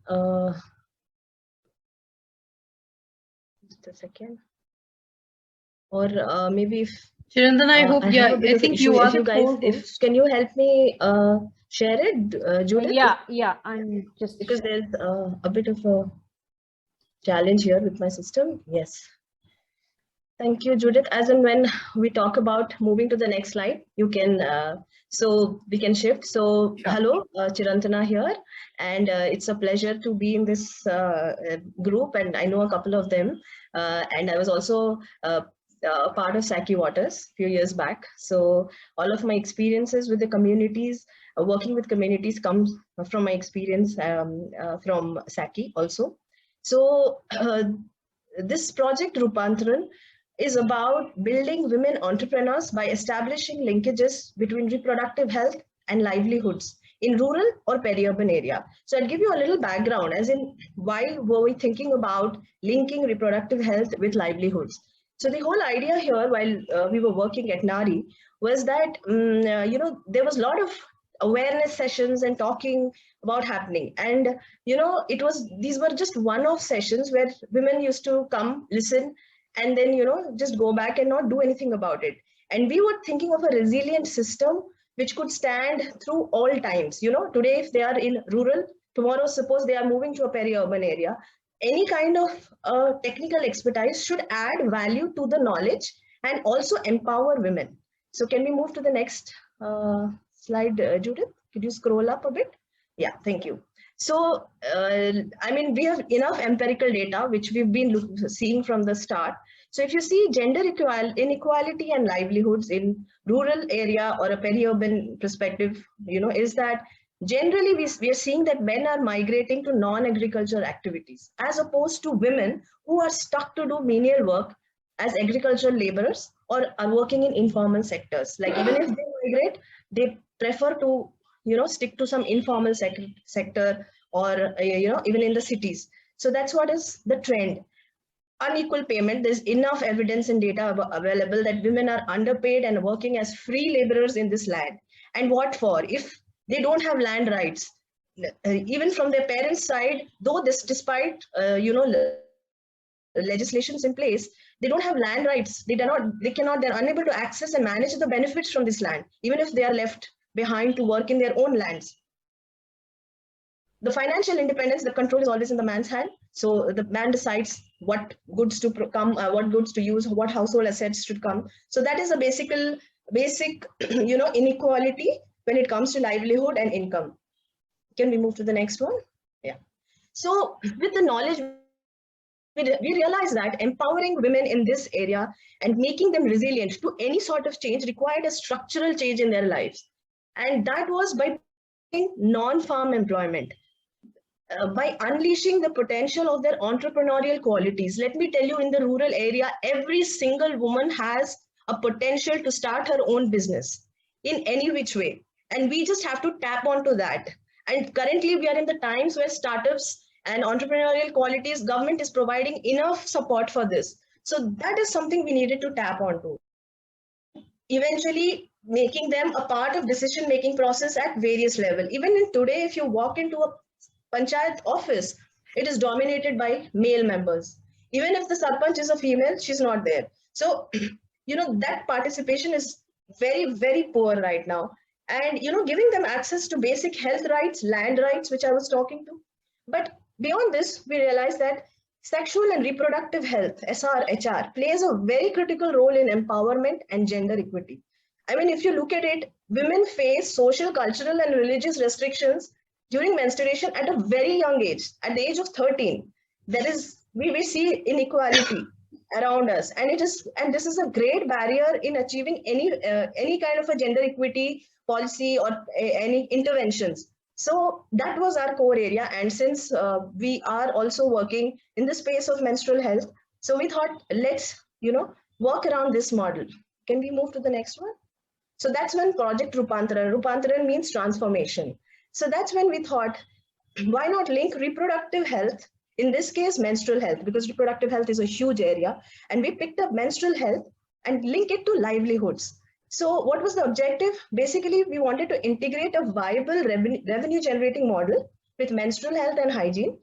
Just a second. Or maybe if Chirantana, I hope, have yeah, a bit I of an think issue. you are If you the guys, co-host. can you help me share it, Judith? Yeah, I'm just Because there's a bit of a challenge here with my system. Yes. Thank you, Judith. As and when we talk about moving to the next slide, you can, so we can shift. So hello, Chirantana here. And it's a pleasure to be in this group. And I know a couple of them. And I was also part of Saki Waters a few years back. So all of my experiences with the communities, working with communities comes from my experience from Saki also. So this project Rupantaran is about building women entrepreneurs by establishing linkages between reproductive health and livelihoods in rural or peri-urban area. So I'll give you a little background, as in why were we thinking about linking reproductive health with livelihoods. So the whole idea here, while we were working at NARI, was that there was a lot of awareness sessions and talking about happening, and these were just one-off sessions where women used to come, listen, and then just go back and not do anything about it. And we were thinking of a resilient system which could stand through all times. Today if they are in rural, tomorrow suppose they are moving to a peri-urban area, any kind of technical expertise should add value to the knowledge and also empower women. So can we move to the next slide, Judith? Could you scroll up a bit? Yeah, thank you. So, I mean, we have enough empirical data, which we've been seeing from the start. So if you see gender inequality and livelihoods in rural area or a peri-urban perspective, is that generally we are seeing that men are migrating to non-agricultural activities as opposed to women who are stuck to do menial work as agricultural laborers or are working in informal sectors. Like even if they migrate, they prefer to stick to some informal sector or even in the cities. So that's what is the trend. Unequal payment. There's enough evidence and data available that women are underpaid and working as free laborers in this land. And what for? If they don't have land rights, even from their parents' side, though this despite legislations in place, they don't have land rights. They're unable to access and manage the benefits from this land, even if they are left behind to work in their own lands. The financial independence, the control is always in the man's hand. So the man decides what goods to come, what goods to use, what household assets should come. So that is a basic inequality when it comes to livelihood and income. Can we move to the next one? Yeah. So with the knowledge, we realize that empowering women in this area and making them resilient to any sort of change required a structural change in their lives. And that was by non-farm employment. By unleashing the potential of their entrepreneurial qualities. Let me tell you, in the rural area, every single woman has a potential to start her own business in any which way. And we just have to tap onto that. And currently we are in the times where startups and entrepreneurial qualities, government is providing enough support for this. So that is something we needed to tap onto. Eventually making them a part of decision-making process at various levels. Even in today, if you walk into a Panchayat office, it is dominated by male members. Even if the Sarpanch is a female, she's not there. So, that participation is very, very poor right now. And, giving them access to basic health rights, land rights, which I was talking to. But beyond this, we realize that sexual and reproductive health, SRHR, plays a very critical role in empowerment and gender equity. I mean, if you look at it, women face social, cultural, and religious restrictions during menstruation at a very young age, at the age of 13. That is, we see inequality. around us, and this is a great barrier in achieving any kind of a gender equity policy or any interventions. So that was our core area, and since we are also working in the space of menstrual health, so we thought, let's work around this model. Can we move to the next one? So that's when Project Rupantaran means transformation. So that's when we thought, why not link reproductive health, in this case menstrual health, because reproductive health is a huge area, and we picked up menstrual health and link it to livelihoods. So what was the objective? Basically, we wanted to integrate a viable revenue generating model with menstrual health and hygiene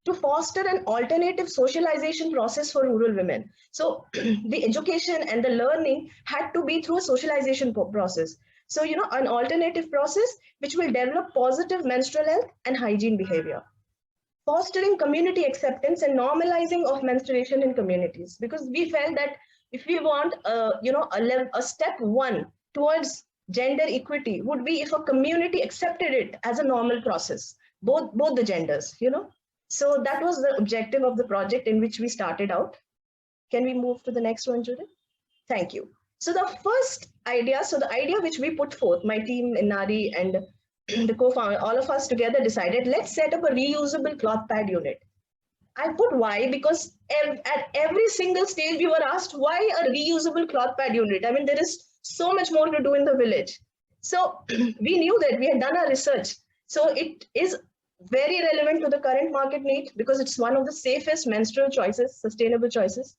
to foster an alternative socialization process for rural women. So the education and the learning had to be through a socialization process. So, an alternative process which will develop positive menstrual health and hygiene behavior. Fostering community acceptance and normalizing of menstruation in communities, because we felt that if we want a step one towards gender equity would be if a community accepted it as a normal process, both the genders. So that was the objective of the project in which we started out. Can we move to the next one, Judith? Thank you. So the first idea, the idea which we put forth, my team in Nari and the co-founder, all of us together decided, let's set up a reusable cloth pad unit. I put why, because at every single stage we were asked, why a reusable cloth pad unit? I mean, there is so much more to do in the village. So we knew that, we had done our research. So it is very relevant to the current market need because it's one of the safest menstrual choices, sustainable choices.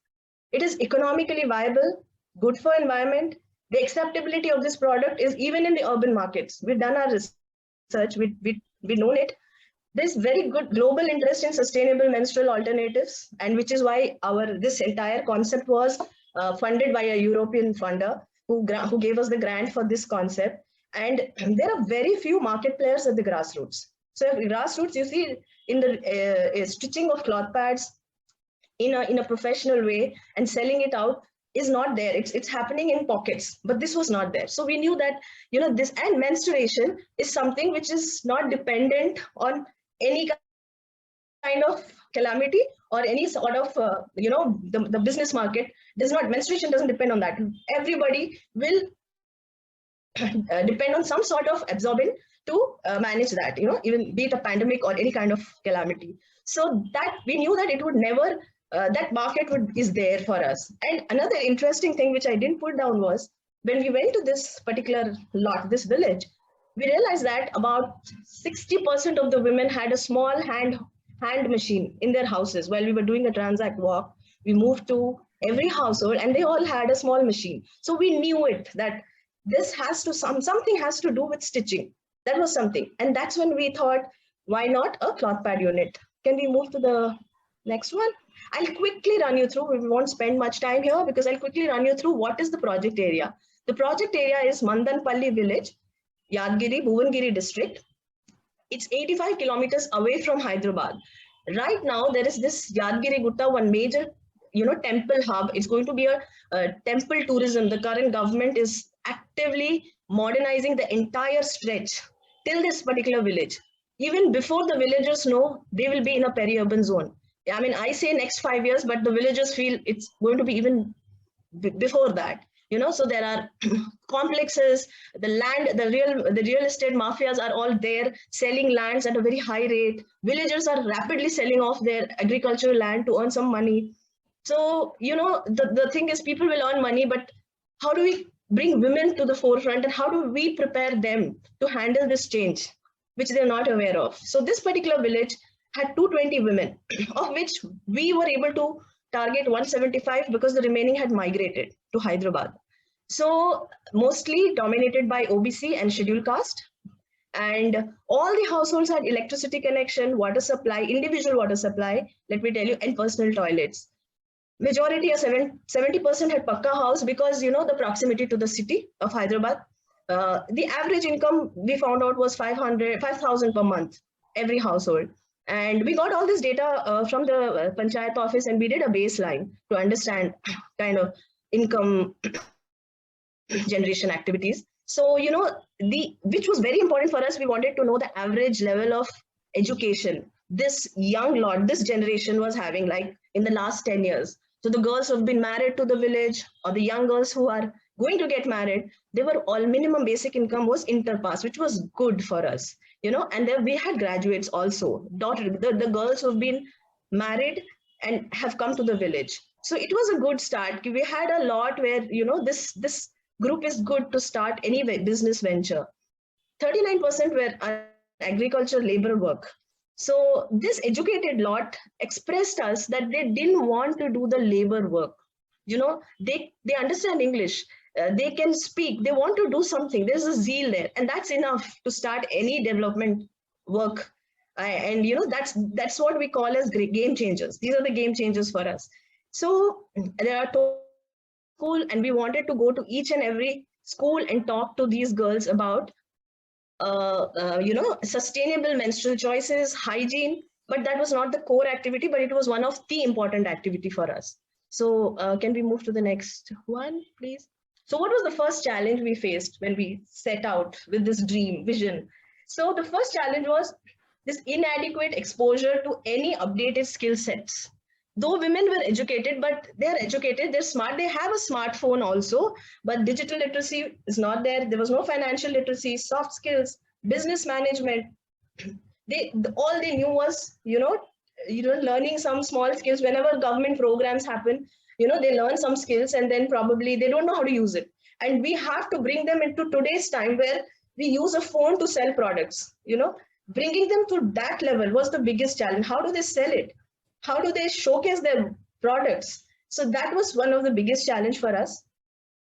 It is economically viable, good for environment. The acceptability of this product is even in the urban markets. We've done our research, we've known it. There's very good global interest in sustainable menstrual alternatives, and which is why this entire concept was funded by a European funder who gave us the grant for this concept. And there are very few market players at the grassroots. So at grassroots, you see in the stitching of cloth pads in a professional way and selling it out is not there. It's happening in pockets, but this was not there. So we knew that this, and menstruation is something which is not dependent on any kind of calamity or any sort of the business market does not. Menstruation doesn't depend on that. Everybody will depend on some sort of absorbent to manage that, even be it a pandemic or any kind of calamity. So that we knew that it would never, that market is there for us. And another interesting thing which I didn't put down was, when we went to this particular lot, this village, we realized that about 60% of the women had a small hand machine in their houses. While we were doing a transact walk, we moved to every household and they all had a small machine. So we knew it, that this has to, something has to do with stitching. That was something. And that's when we thought, why not a cloth pad unit? Can we move to the next one? I'll quickly run you through, we won't spend much time here because I'll quickly run you through what is the project area. The project area is Mandanpalli village, Yadgiri, Bhuvangiri district. It's 85 kilometers away from Hyderabad. Right now, there is this Yadgiri Gutta, one major, temple hub. It's going to be a temple tourism. The current government is actively modernizing the entire stretch till this particular village. Even before the villagers know, they will be in a peri-urban zone. I mean, I say next 5 years, but the villagers feel it's going to be even before that. So there are complexes, the land, the real estate mafias are all there selling lands at a very high rate. Villagers are rapidly selling off their agricultural land to earn some money. So, the thing is, people will earn money, but how do we bring women to the forefront and how do we prepare them to handle this change, which they're not aware of? So this particular village had 220 women, of which we were able to target 175 because the remaining had migrated to Hyderabad. So mostly dominated by OBC and scheduled caste. And all the households had electricity connection, water supply, individual water supply, let me tell you, and personal toilets. Majority of 70% had Pakka house because, the proximity to the city of Hyderabad. The average income we found out was 5,000 per month, every household. And we got all this data from the Panchayat office and we did a baseline to understand kind of income generation activities. So, which was very important for us, we wanted to know the average level of education this young lot, this generation was having, like in the last 10 years. So the girls who have been married to the village, or the young girls who are going to get married, they were all minimum basic income was interpass, which was good for us, and then we had graduates also, the girls who have been married and have come to the village. So it was a good start. We had a lot where, this group is good to start any business venture. 39% were agriculture labor work. So this educated lot expressed us that they didn't want to do the labor work. They understand English. They can speak. They want to do something. There's a zeal there, and that's enough to start any development work. And that's what we call as game changers. These are the game changers for us. So there are school, and we wanted to go to each and every school and talk to these girls about sustainable menstrual choices, hygiene, but that was not the core activity, but it was one of the important activity for us. So can we move to the next one, please? So what was the first challenge we faced when we set out with this dream, vision? So the first challenge was this inadequate exposure to any updated skill sets. Though women were educated, but they're educated, they're smart, they have a smartphone also, but digital literacy is not there. There was no financial literacy, soft skills, business management. All they knew was, learning some small skills. Whenever government programs happen, they learn some skills, and then probably they don't know how to use it. And we have to bring them into today's time where we use a phone to sell products. Bringing them to that level was the biggest challenge. How do they sell it? How do they showcase their products? So that was one of the biggest challenge for us.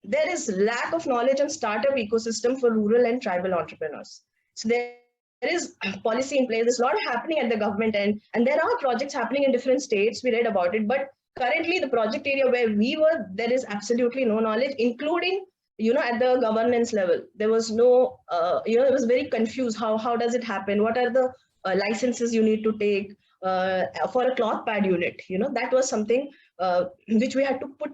There is lack of knowledge on startup ecosystem for rural and tribal entrepreneurs. So there is policy in place. There's a lot happening at the government end, and there are projects happening in different states. We read about it, but currently the project area where we were, there is absolutely no knowledge, including at the governance level. There was no, it was very confused. How does it happen? What are the licenses you need to take? For a cloth pad unit, that was something which we had to put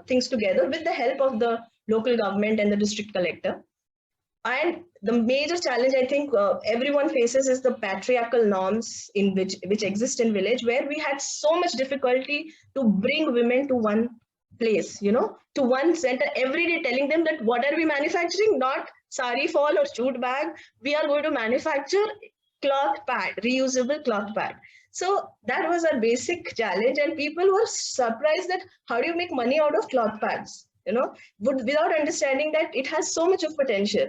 things together with the help of the local government and the district collector. And the major challenge I think everyone faces is the patriarchal norms in which exist in village, where we had so much difficulty to bring women to one place, to one center every day, telling them that what are we manufacturing? Not sari fall or jute bag. We are going to manufacture cloth pad, reusable cloth pad. So that was our basic challenge, and people were surprised that how do you make money out of cloth pads, without understanding that it has so much of potential,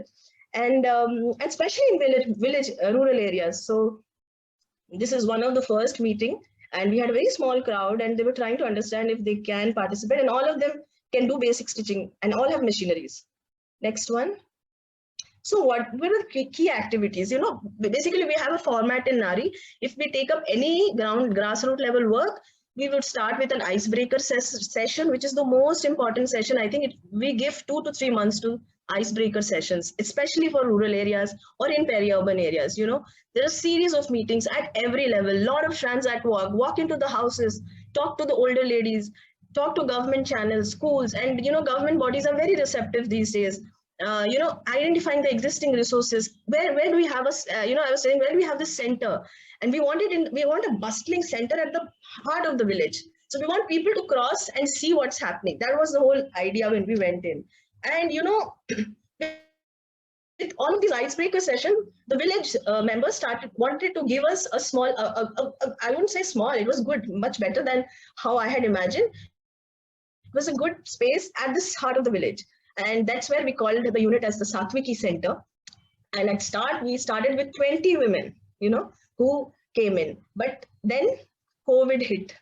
and especially in village rural areas. So this is one of the first meeting, and we had a very small crowd, and they were trying to understand if they can participate, and all of them can do basic stitching and all have machineries. Next one. So what were the key activities? Basically we have a format in NARI. If we take up any grassroots level work, we would start with an icebreaker session, which is the most important session. I think we give 2 to 3 months to icebreaker sessions, especially for rural areas or in peri-urban areas. There are a series of meetings at every level, lot of strands at work, walk into the houses, talk to the older ladies, talk to government channels, schools, and government bodies are very receptive these days. Identifying the existing resources, where do we have I was saying, where do we have this center, and we want a bustling center at the heart of the village. So we want people to cross and see what's happening. That was the whole idea when we went in. And with all of these icebreaker sessions, the village members wanted to give us a small, I wouldn't say small, it was good, much better than how I had imagined. It was a good space at this heart of the village. And that's where we called the unit as the Satviki Center. And at start, we started with 20 women, who came in. But then COVID hit,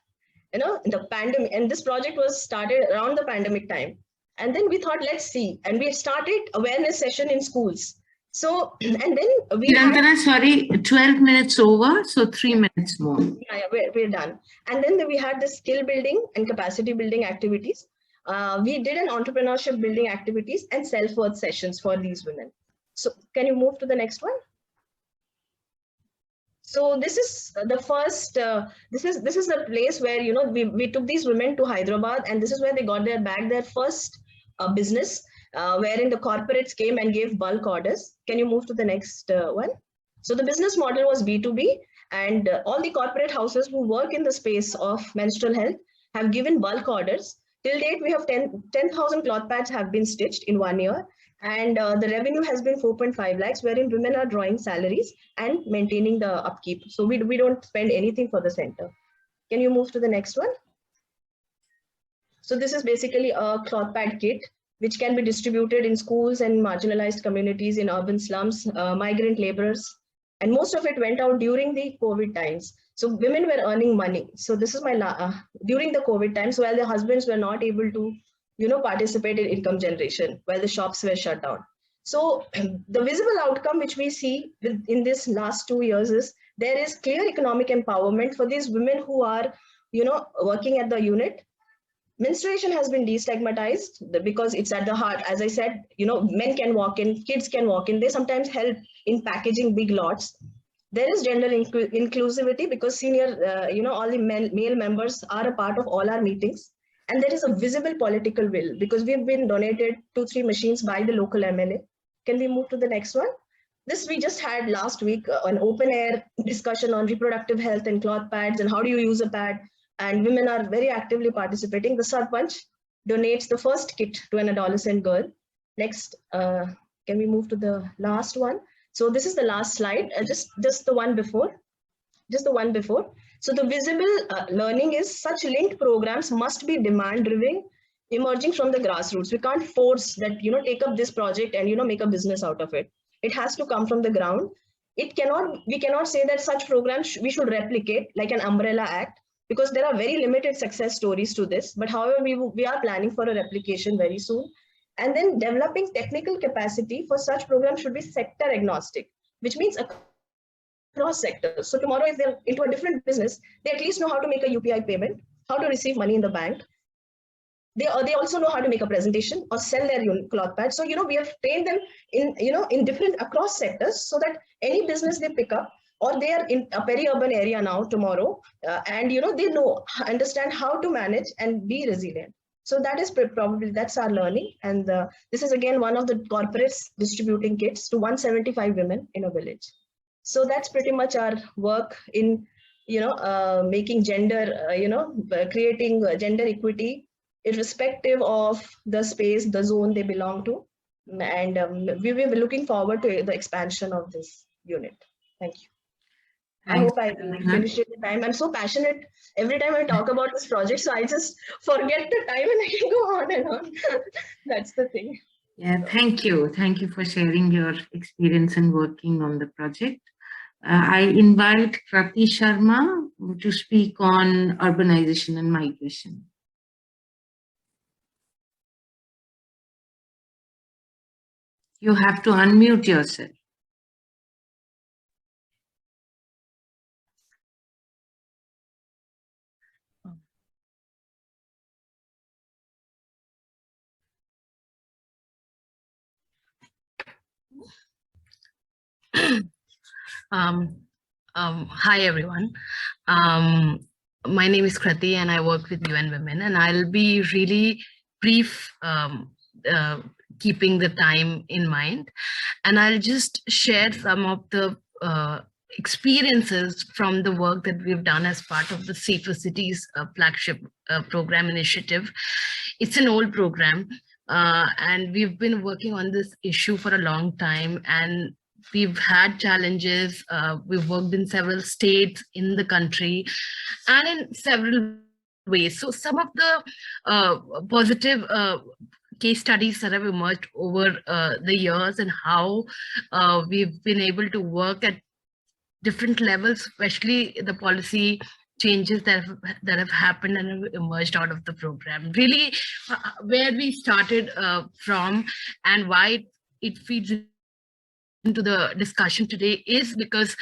the pandemic. And this project was started around the pandemic time. And then we thought, let's see. And we started awareness session in schools. So, and then we sorry, 12 minutes over, so 3 minutes more. Yeah, we're done. And then we had the skill building and capacity building activities. We did an entrepreneurship building activities and self-worth sessions for these women. So can you move to the next one? So this is the first, this is the place where, we took these women to Hyderabad, and this is where they got their first business, wherein the corporates came and gave bulk orders. Can you move to the next one? So the business model was B2B, and all the corporate houses who work in the space of menstrual health, have given bulk orders. Till date, we have 10,000 cloth pads have been stitched in 1 year. And the revenue has been 4.5 lakhs, wherein women are drawing salaries and maintaining the upkeep. So we don't spend anything for the center. Can you move to the next one? So this is basically a cloth pad kit, which can be distributed in schools and marginalized communities in urban slums, migrant laborers. And most of it went out during the COVID times. So women were earning money. So this is my, during the COVID times, while their husbands were not able to, participate in income generation, while the shops were shut down. So the visible outcome which we see in this last 2 years is there is clear economic empowerment for these women who are, working at the unit. Menstruation has been destigmatized because it's at the heart. As I said, men can walk in, kids can walk in. They sometimes help in packaging big lots. There is gender inclusivity because senior, all the male members are a part of all our meetings. And there is a visible political will because we've been donated 2-3 machines by the local MLA. Can we move to the next one? This we just had last week, an open air discussion on reproductive health and cloth pads and how do you use a pad. And women are very actively participating. The Sarpanch donates the first kit to an adolescent girl. Next, can we move to the last one? So this is the last slide, just the one before, So the visible learning is such linked programs must be demand driven, emerging from the grassroots. We can't force that, take up this project and, make a business out of it. It has to come from the ground. We cannot say that such programs we should replicate like an umbrella act, because there are very limited success stories to this. But however, we are planning for a replication very soon. And then developing technical capacity for such programs should be sector agnostic, which means across sectors. So tomorrow, if they're into a different business, they at least know how to make a UPI payment, how to receive money in the bank. They also know how to make a presentation or sell their cloth pads. So, we have trained them in different across sectors so that any business they pick up, or they are in a peri-urban area now tomorrow, and they understand how to manage and be resilient. So that is probably, that's our learning. And this is again one of the corporates distributing kits to 175 women in a village. So that's pretty much our work in making gender, creating gender equity irrespective of the space, the zone they belong to. And we will be looking forward to the expansion of this unit. Thank you. I hope I finished it in time. I'm so passionate every time I talk about this project, so I just forget the time and I can go on and on. That's the thing. Yeah, thank you. Thank you for sharing your experience and working on the project. I invite Krati Sharma to speak on urbanization and migration. You have to unmute yourself. Hi, everyone. My name is Krati and I work with UN Women, and I'll be really brief, keeping the time in mind. And I'll just share some of the experiences from the work that we've done as part of the Safer Cities flagship program initiative. It's an old program, and we've been working on this issue for a long time, and we've had challenges. We've worked in several states in the country and in several ways. So some of the positive case studies that have emerged over the years, and how we've been able to work at different levels, especially the policy changes that have happened and have emerged out of the program. Really, where we started from and why it feeds into the discussion today is because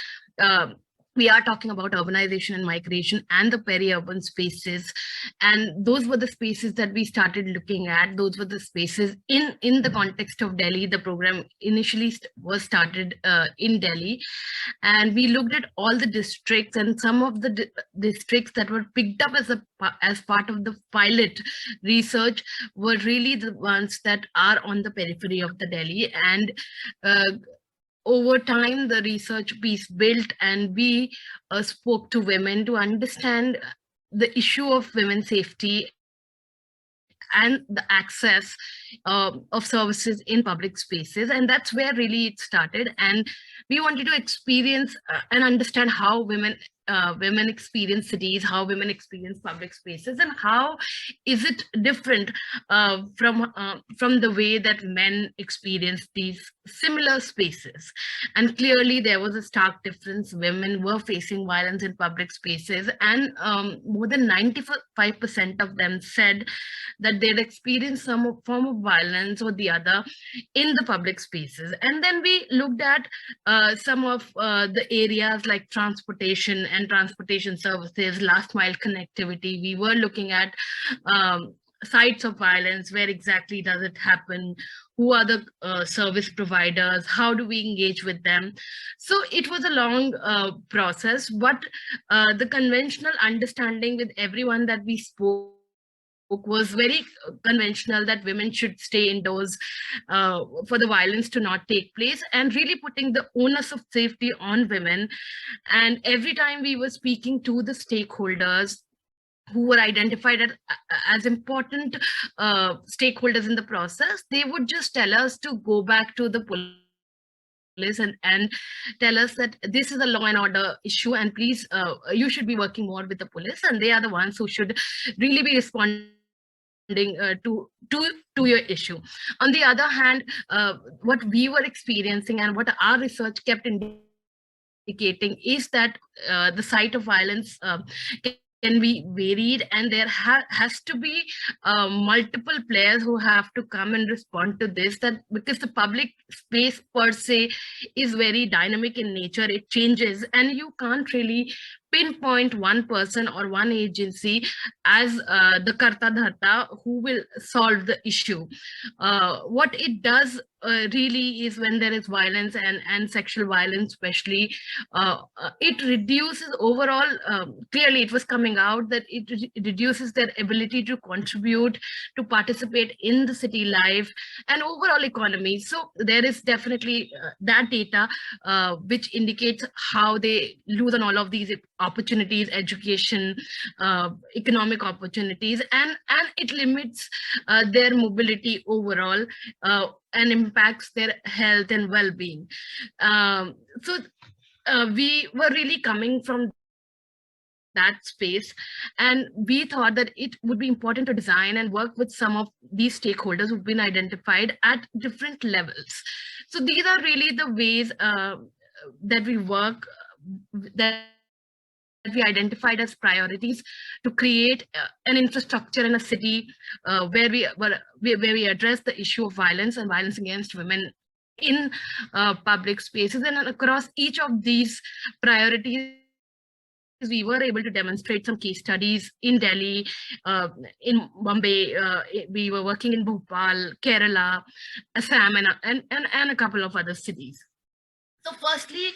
we are talking about urbanization and migration and the peri-urban spaces, and those were the spaces that we started looking at. Those were the spaces in the context of Delhi. The program initially was started in Delhi, and we looked at all the districts, and some of the districts that were picked up as part of the pilot research were really the ones that are on the periphery of the Delhi. And over time, the research piece built, and we spoke to women to understand the issue of women's safety and the access of services in public spaces. And that's where really it started. And we wanted to experience and understand how women experience cities, how women experience public spaces, and how is it different from the way that men experience these similar spaces. And clearly there was a stark difference. Women were facing violence in public spaces, and more than 95% of them said that they'd experienced some form of violence or the other in the public spaces. And then we looked at some of the areas like transportation and transportation services, last mile connectivity. We were looking at sites of violence. Where exactly does it happen? Who are the service providers? How do we engage with them? So it was a long process, but the conventional understanding with everyone that we spoke was very conventional, that women should stay indoors for the violence to not take place, and really putting the onus of safety on women. And every time we were speaking to the stakeholders who were identified as important stakeholders in the process, they would just tell us to go back to the police and tell us that this is a law and order issue, and please, you should be working more with the police, and they are the ones who should really be responding to your issue. On the other hand, what we were experiencing and what our research kept indicating is that the site of violence can be varied, and there has to be multiple players who have to come and respond to this, that because the public space per se is very dynamic in nature, it changes, and you can't really pinpoint one person or one agency as the karta dharta who will solve the issue. What it does really is, when there is violence and sexual violence especially, it reduces overall, clearly it was coming out that it reduces their ability to contribute, to participate in the city life and overall economy. So there is definitely that data which indicates how they lose on all of these opportunities, education, economic opportunities, and it limits their mobility overall and impacts their health and well-being. So we were really coming from that space, and we thought that it would be important to design and work with some of these stakeholders who've been identified at different levels. So these are really the ways that we work, that we identified as priorities to create an infrastructure in a city where we address the issue of violence and violence against women in public spaces. And across each of these priorities, we were able to demonstrate some case studies in Delhi, in Bombay, we were working in Bhopal, Kerala, Assam, and a couple of other cities. So firstly,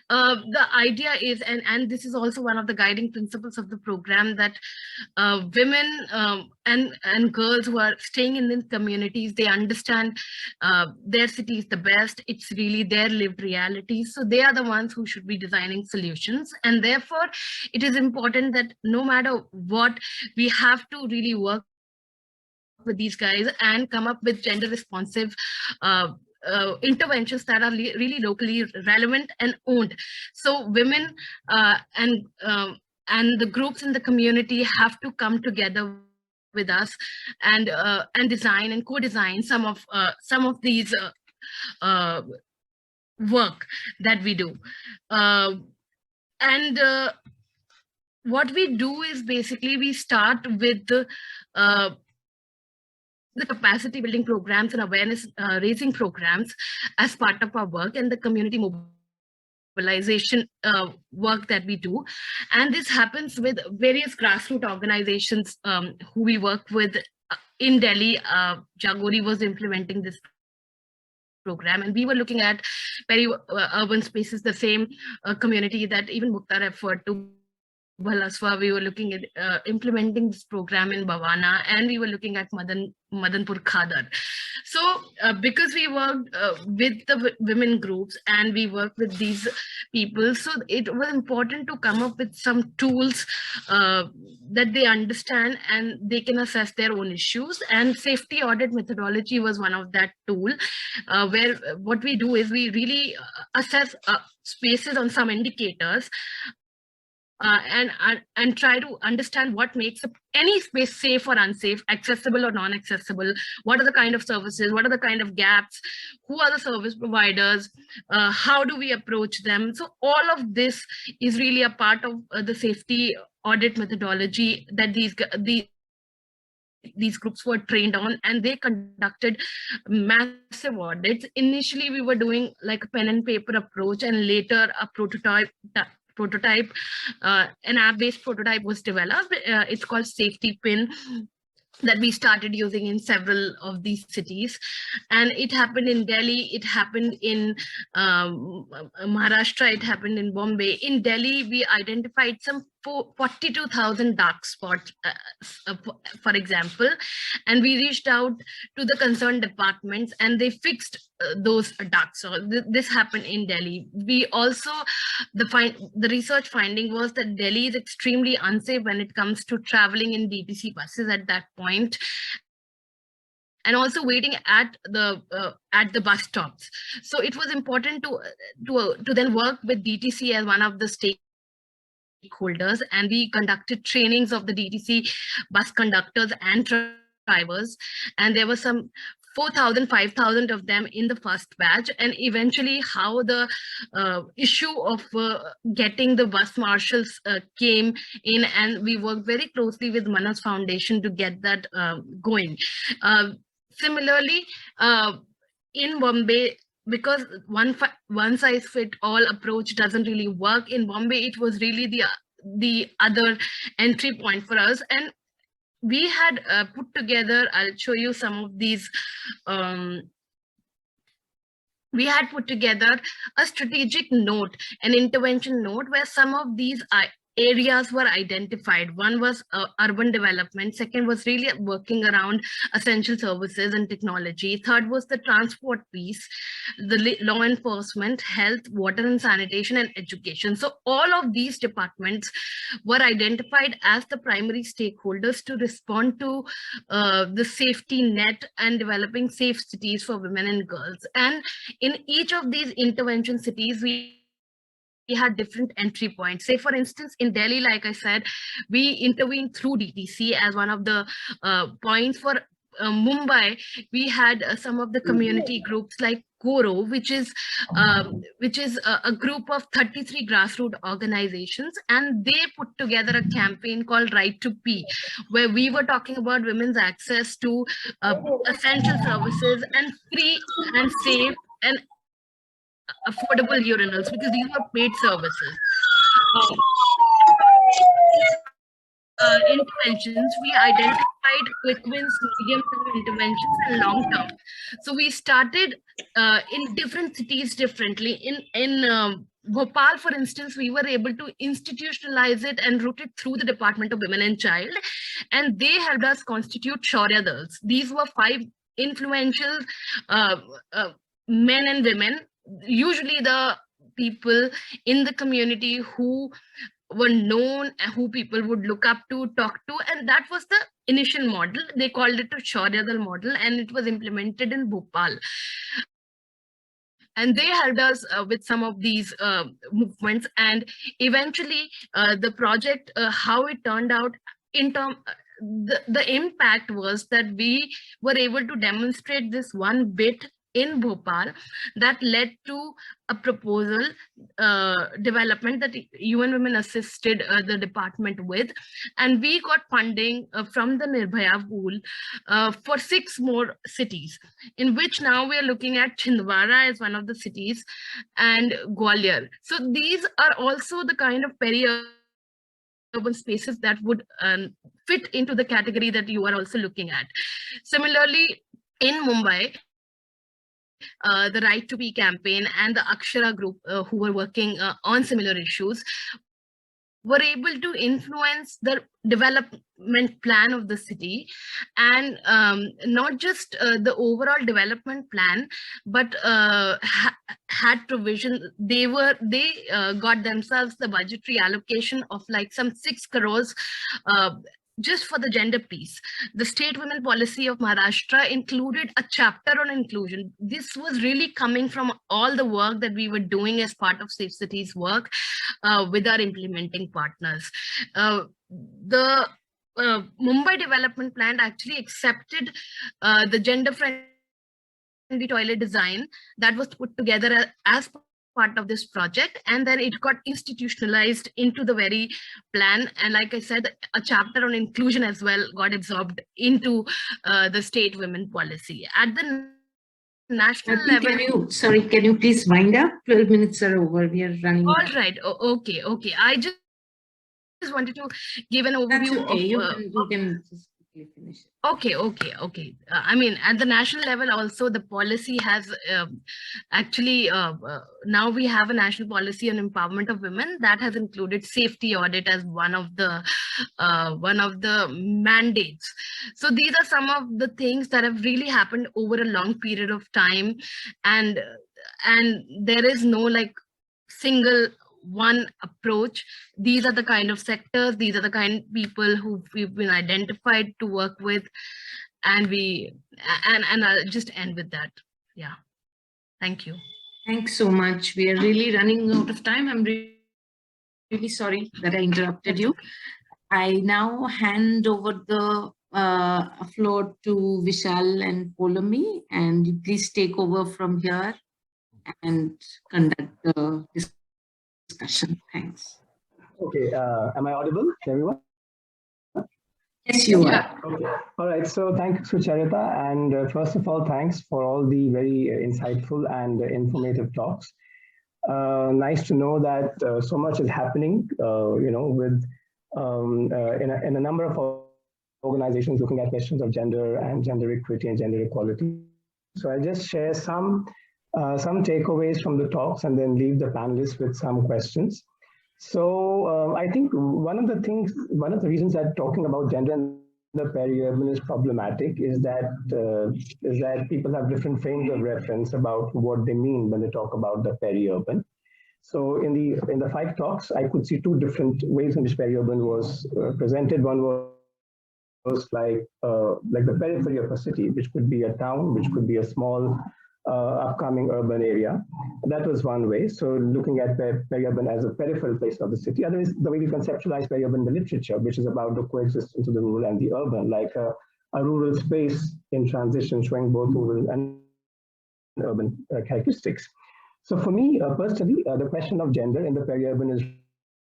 the idea is, and this is also one of the guiding principles of the program, that women and girls who are staying in these communities, they understand their cities the best. It's really their lived reality. So they are the ones who should be designing solutions. And therefore, it is important that no matter what, we have to really work with these guys and come up with gender responsive interventions that are really locally relevant and owned. So women and the groups in the community have to come together with us and design and co-design some of these work that we do. What we do is basically we start with the capacity building programs and awareness raising programs as part of our work, and the community mobilization work that we do. And this happens with various grassroots organizations who we work with. In Delhi, Jagori was implementing this program, and we were looking at urban spaces, the same community that even Mukta referred to, Bhalaswa, we were looking at implementing this program in Bhavana, and we were looking at Madanpur Khadar. So because we worked with the women groups and we worked with these people, so it was important to come up with some tools that they understand and they can assess their own issues. And safety audit methodology was one of that tool, where what we do is we really assess spaces on some indicators, and try to understand what makes any space safe or unsafe, accessible or non-accessible, what are the kind of services, what are the kind of gaps, who are the service providers, how do we approach them. So all of this is really a part of the safety audit methodology that these groups were trained on, and they conducted massive audits. Initially we were doing like a pen and paper approach, and later a prototype, an app-based prototype was developed. It's called Safety Pin, that we started using in several of these cities. And it happened in Delhi, it happened in Maharashtra, it happened in Bombay. In Delhi, we identified some 42,000 dark spots, for example, and we reached out to the concerned departments and they fixed those dark spots. This happened in Delhi. We also, the research finding was that Delhi is extremely unsafe when it comes to traveling in DTC buses at that point, and also waiting at the bus stops. So it was important to then work with DTC as one of the stakeholders, and we conducted trainings of the DTC bus conductors and drivers, and there were some 4,000, 5,000 of them in the first batch. And eventually how the issue of getting the bus marshals came in, and we worked very closely with Manas Foundation to get that going. Similarly, in Bombay, because one size fit all approach doesn't really work in Bombay, it was really the other entry point for us. And we had put together, I'll show you some of these, we had put together a strategic note, an intervention note, where some of these areas were identified. One was urban development, second was really working around essential services and technology, third was the transport piece, the law enforcement, health, water and sanitation, and education. So all of these departments were identified as the primary stakeholders to respond to the safety net and developing safe cities for women and girls. And in each of these intervention cities, we had different entry points. Say, for instance, in Delhi, like I said, we intervened through DTC as one of the points. For Mumbai, we had some of the community groups like Goro, which is a group of 33 grassroots organizations, and they put together a campaign called Right to Pee, where we were talking about women's access to essential services and free and safe and affordable urinals, because these were paid services. Interventions, we identified quick wins, medium-term interventions, and long-term. So we started in different cities differently. In Bhopal, for instance, we were able to institutionalize it and route it through the Department of Women and Child, and they helped us constitute Shaurya Dals. These were 5 influential men and women, usually the people in the community who were known and who people would look up to, talk to, and that was the initial model. They called it a Shaurya Dal model, and it was implemented in Bhopal. And they helped us with some of these movements, and eventually the project, how it turned out in terms, the impact was that we were able to demonstrate this one bit in Bhopal that led to a proposal development that UN Women assisted the department with, and we got funding from the Nirbhaya pool for 6 more cities, in which now we are looking at Chhindwara as one of the cities and Gwalior. So these are also the kind of peri-urban spaces that would fit into the category that you are also looking at. Similarly, in Mumbai, the Right to Be campaign and the Akshara group who were working on similar issues were able to influence the development plan of the city, and not just the overall development plan, but had provision. They got themselves the budgetary allocation of like some 6 crores just for the gender piece. The state women policy of Maharashtra included a chapter on inclusion. This was really coming from all the work that we were doing as part of Safe Cities work with our implementing partners. The Mumbai Development Plan actually accepted the gender-friendly toilet design that was put together as part of this project, and then it got institutionalized into the very plan. And like I said, a chapter on inclusion as well got absorbed into the state women policy. At the national level, Can you please wind up? 12 minutes are over. We are running. All right. Okay. I just wanted to give an overview. That's okay. You can just quickly finish it. Okay. I mean, at the national level also, the policy has actually now we have a national policy on empowerment of women that has included safety audit as one of the mandates. So these are some of the things that have really happened over a long period of time, and there is no like single one approach. These are the kind of sectors, these are the kind of people who we've been identified to work with, and I'll just end with that. Yeah, thank you. Thanks so much. We are really running out of time. I'm really sorry that I interrupted you. I now hand over the floor to Vishal and Polomi, and you please take over from here and conduct the discussion. Thanks. Okay, am I audible, everyone? Yes, you are. Okay. All right. So thanks, Sucharita. And first of all, thanks for all the very insightful and informative talks. Nice to know that so much is happening, with in a number of organizations looking at questions of gender and gender equity and gender equality. So I'll just share some takeaways from the talks and then leave the panelists with some questions. So I think one of the reasons that talking about gender in the peri-urban is problematic is that people have different frames of reference about what they mean when they talk about the peri-urban. So in the 5 talks, I could see 2 different ways in which peri-urban was presented. One was like the periphery of a city, which could be a town, which could be a small upcoming urban area. That was one way. So looking at peri-urban as a peripheral place of the city. Other is the way we conceptualize peri-urban in the literature, which is about the coexistence of the rural and the urban, like a rural space in transition, showing both rural and urban characteristics. So for me personally, the question of gender in the peri-urban is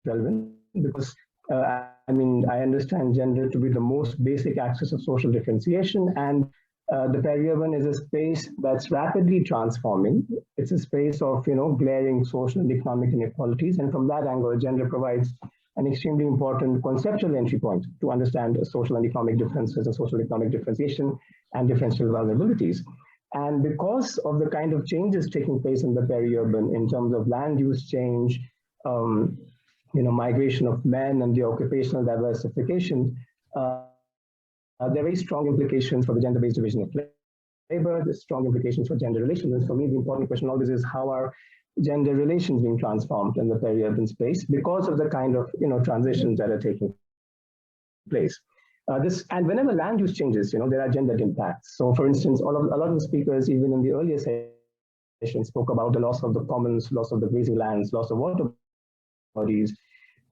relevant because I understand gender to be the most basic axis of social differentiation, and the peri-urban is a space that's rapidly transforming. It's a space of glaring social and economic inequalities, and from that angle, gender provides an extremely important conceptual entry point to understand social and economic differences and social economic differentiation and differential vulnerabilities. And because of the kind of changes taking place in the peri-urban in terms of land use change, migration of men and the occupational diversification, there are very strong implications for the gender-based division of labor. There's strong implications for gender relations. And for me, the important question always is how are gender relations being transformed in the peri-urban space because of the kind of transitions that are taking place. And whenever land use changes, there are gendered impacts. So, for instance, a lot of the speakers, even in the earlier sessions, spoke about the loss of the commons, loss of the grazing lands, loss of water bodies,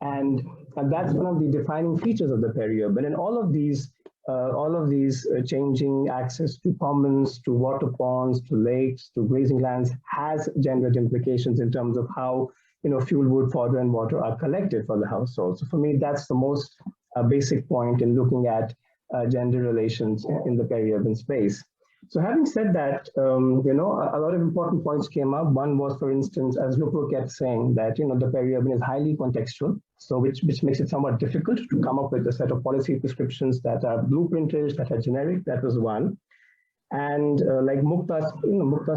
and that's one of the defining features of the peri-urban. And all of these changing access to commons, to water ponds, to lakes, to grazing lands has gendered implications in terms of how fuel, wood, fodder, and water are collected for the household. So for me, that's the most basic point in looking at gender relations in the peri-urban space. So having said that, a lot of important points came up. One was, for instance, as Nupur kept saying, that the peri-urban is highly contextual, so which makes it somewhat difficult to come up with a set of policy prescriptions that are blueprinted, that are generic. That was one. And like Mukta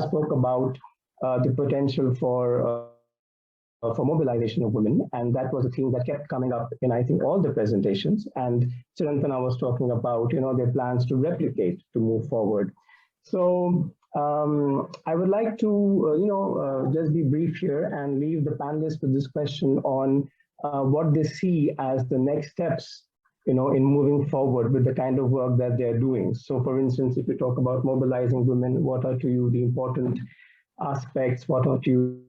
spoke about the potential for for mobilization of women, and that was a theme that kept coming up in, I think, all the presentations. And Chirantana was talking about, their plans to replicate, to move forward. So I would like to, just be brief here and leave the panelists with this question on what they see as the next steps, in moving forward with the kind of work that they're doing. So, for instance, if you talk about mobilizing women, what are to you the important aspects? What are to you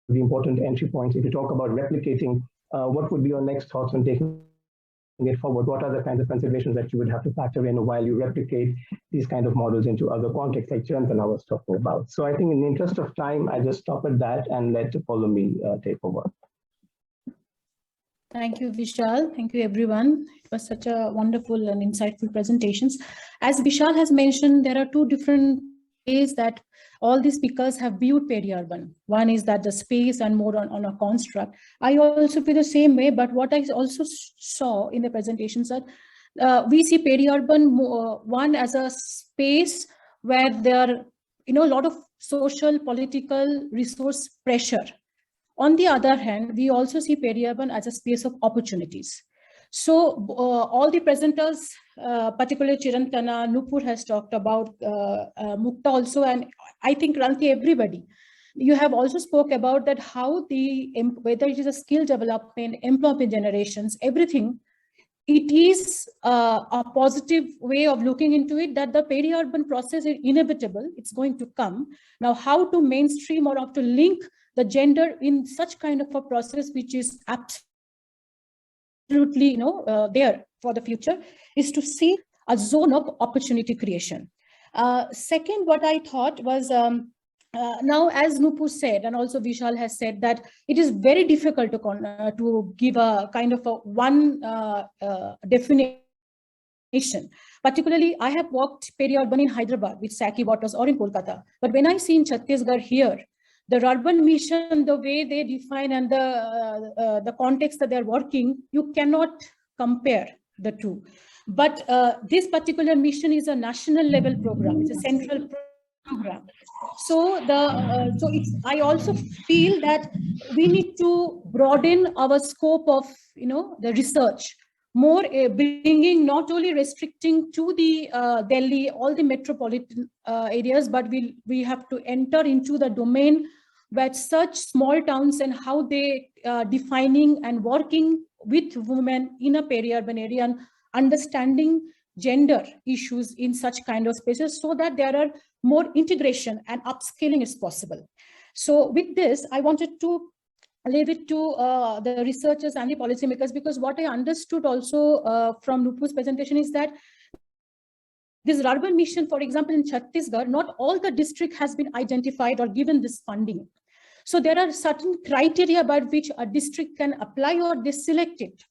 the important entry points? If you talk about replicating, what would be your next thoughts on taking it forward? What are the kinds of considerations that you would have to factor in while you replicate these kind of models into other contexts, like Chirantana was talking about? So I think in the interest of time, I just stop at that and let Paulomi take over. Thank you, Vishal. Thank you, everyone. It was such a wonderful and insightful presentations. As Vishal has mentioned, there are two different ways that all these speakers have viewed peri-urban. One is that the space and more on a construct. I also feel the same way, but what I also saw in the presentations that we see peri-urban one as a space where there are, a lot of social, political resource pressure. On the other hand, we also see peri-urban as a space of opportunities. So all the presenters, particularly Chirantana, Nupur has talked about, Mukta also, and I think Ranti, everybody. You have also spoke about that how whether it is a skill development, employment generations, everything, it is a positive way of looking into it, that the peri-urban process is inevitable, it's going to come. Now, how to mainstream or how to link the gender in such kind of a process, which is absolutely, there for the future, is to see a zone of opportunity creation. Second, what I thought was, now, as Nupur said, and also Vishal has said, that it is very difficult to give a kind of a one definition. Particularly, I have worked peri-urban in Hyderabad with Saki Waters or in Kolkata. But when I see in Chhattisgarh here, the urban mission, the way they define and the context that they're working, you cannot compare the two. But this particular mission is a national level program. It's a central program. So I also feel that we need to broaden our scope of the research, more bringing, not only restricting to the Delhi, all the metropolitan areas, but we have to enter into the domain where such small towns and how they defining and working with women in a peri-urban area and understanding gender issues in such kind of spaces, so that there are more integration and upscaling is possible. So with this, I wanted to leave it to the researchers and the policymakers, because what I understood also from Nupur's presentation is that this urban mission, for example, in Chhattisgarh, not all the district has been identified or given this funding. So there are certain criteria by which a district can apply, or they select it,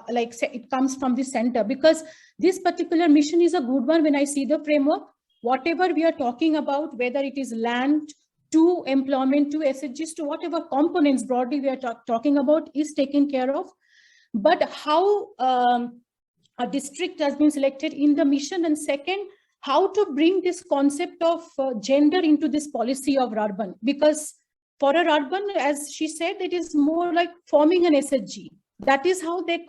like say it comes from the center, because this particular mission is a good one. When I see the framework, whatever we are talking about, whether it is land to employment to SHGs to whatever components broadly we are talking about, is taken care of. But how a district has been selected in the mission, and second, how to bring this concept of gender into this policy of urban, because for a urban, as she said, it is more like forming an SHG. That is how they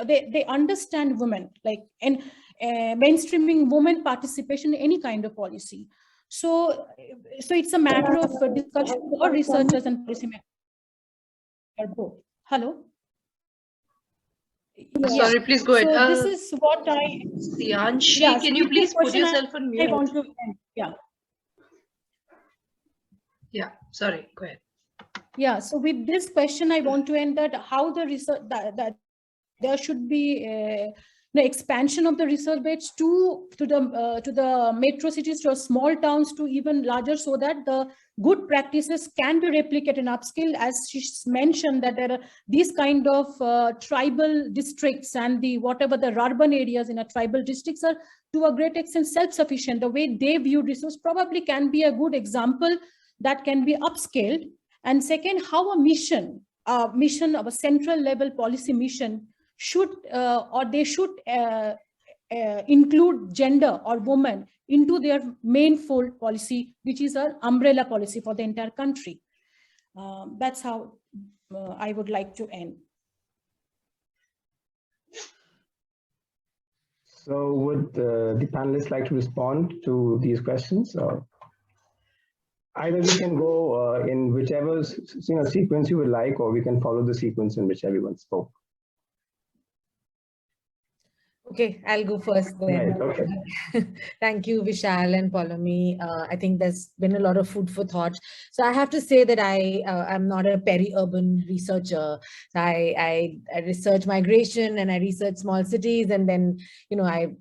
they understand women, like, and mainstreaming women participation in any kind of policy. So it's a matter of discussion for researchers and policymakers. Hello. Sorry, please go ahead. So this is what Sianshi, can you please put yourself on mute? I want to, Yeah, sorry, go ahead. Yeah, so with this question, I want to end that how the research, that there should be the expansion of the research beds to the metro cities, to small towns, to even larger, so that the good practices can be replicated and upscaled. As she mentioned, that there are these kind of tribal districts, and the whatever the urban areas in a tribal districts are to a great extent self-sufficient. The way they view resource probably can be a good example that can be upscaled. And second, how a mission of a central level policy mission should or they should include gender or woman into their main fold policy, which is an umbrella policy for the entire country. That's how I would like to end. So would the panelists like to respond to these questions? Or either we can go in whichever sequence you would like, or we can follow the sequence in which everyone spoke. Okay, I'll go first then. Right, okay. Thank you, Vishal and Paulomi. I think there's been a lot of food for thought. So I have to say that I'm not a peri-urban researcher. I research migration and I research small cities, and then I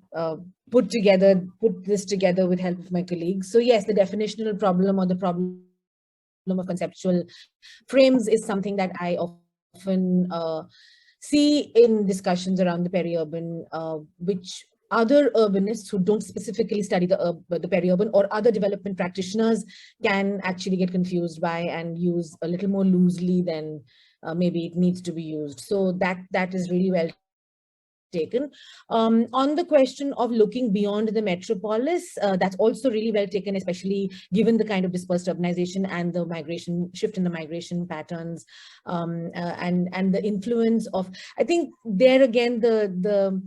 put this together with help of my colleagues. So yes, the definitional problem or the problem of conceptual frames is something that I often see in discussions around the peri-urban, which other urbanists who don't specifically study the peri-urban or other development practitioners can actually get confused by and use a little more loosely than maybe it needs to be used. So that is really well taken. On the question of looking beyond the metropolis, that's also really well taken, especially given the kind of dispersed urbanization and the migration shift in the migration patterns, and the influence of, I think there again, the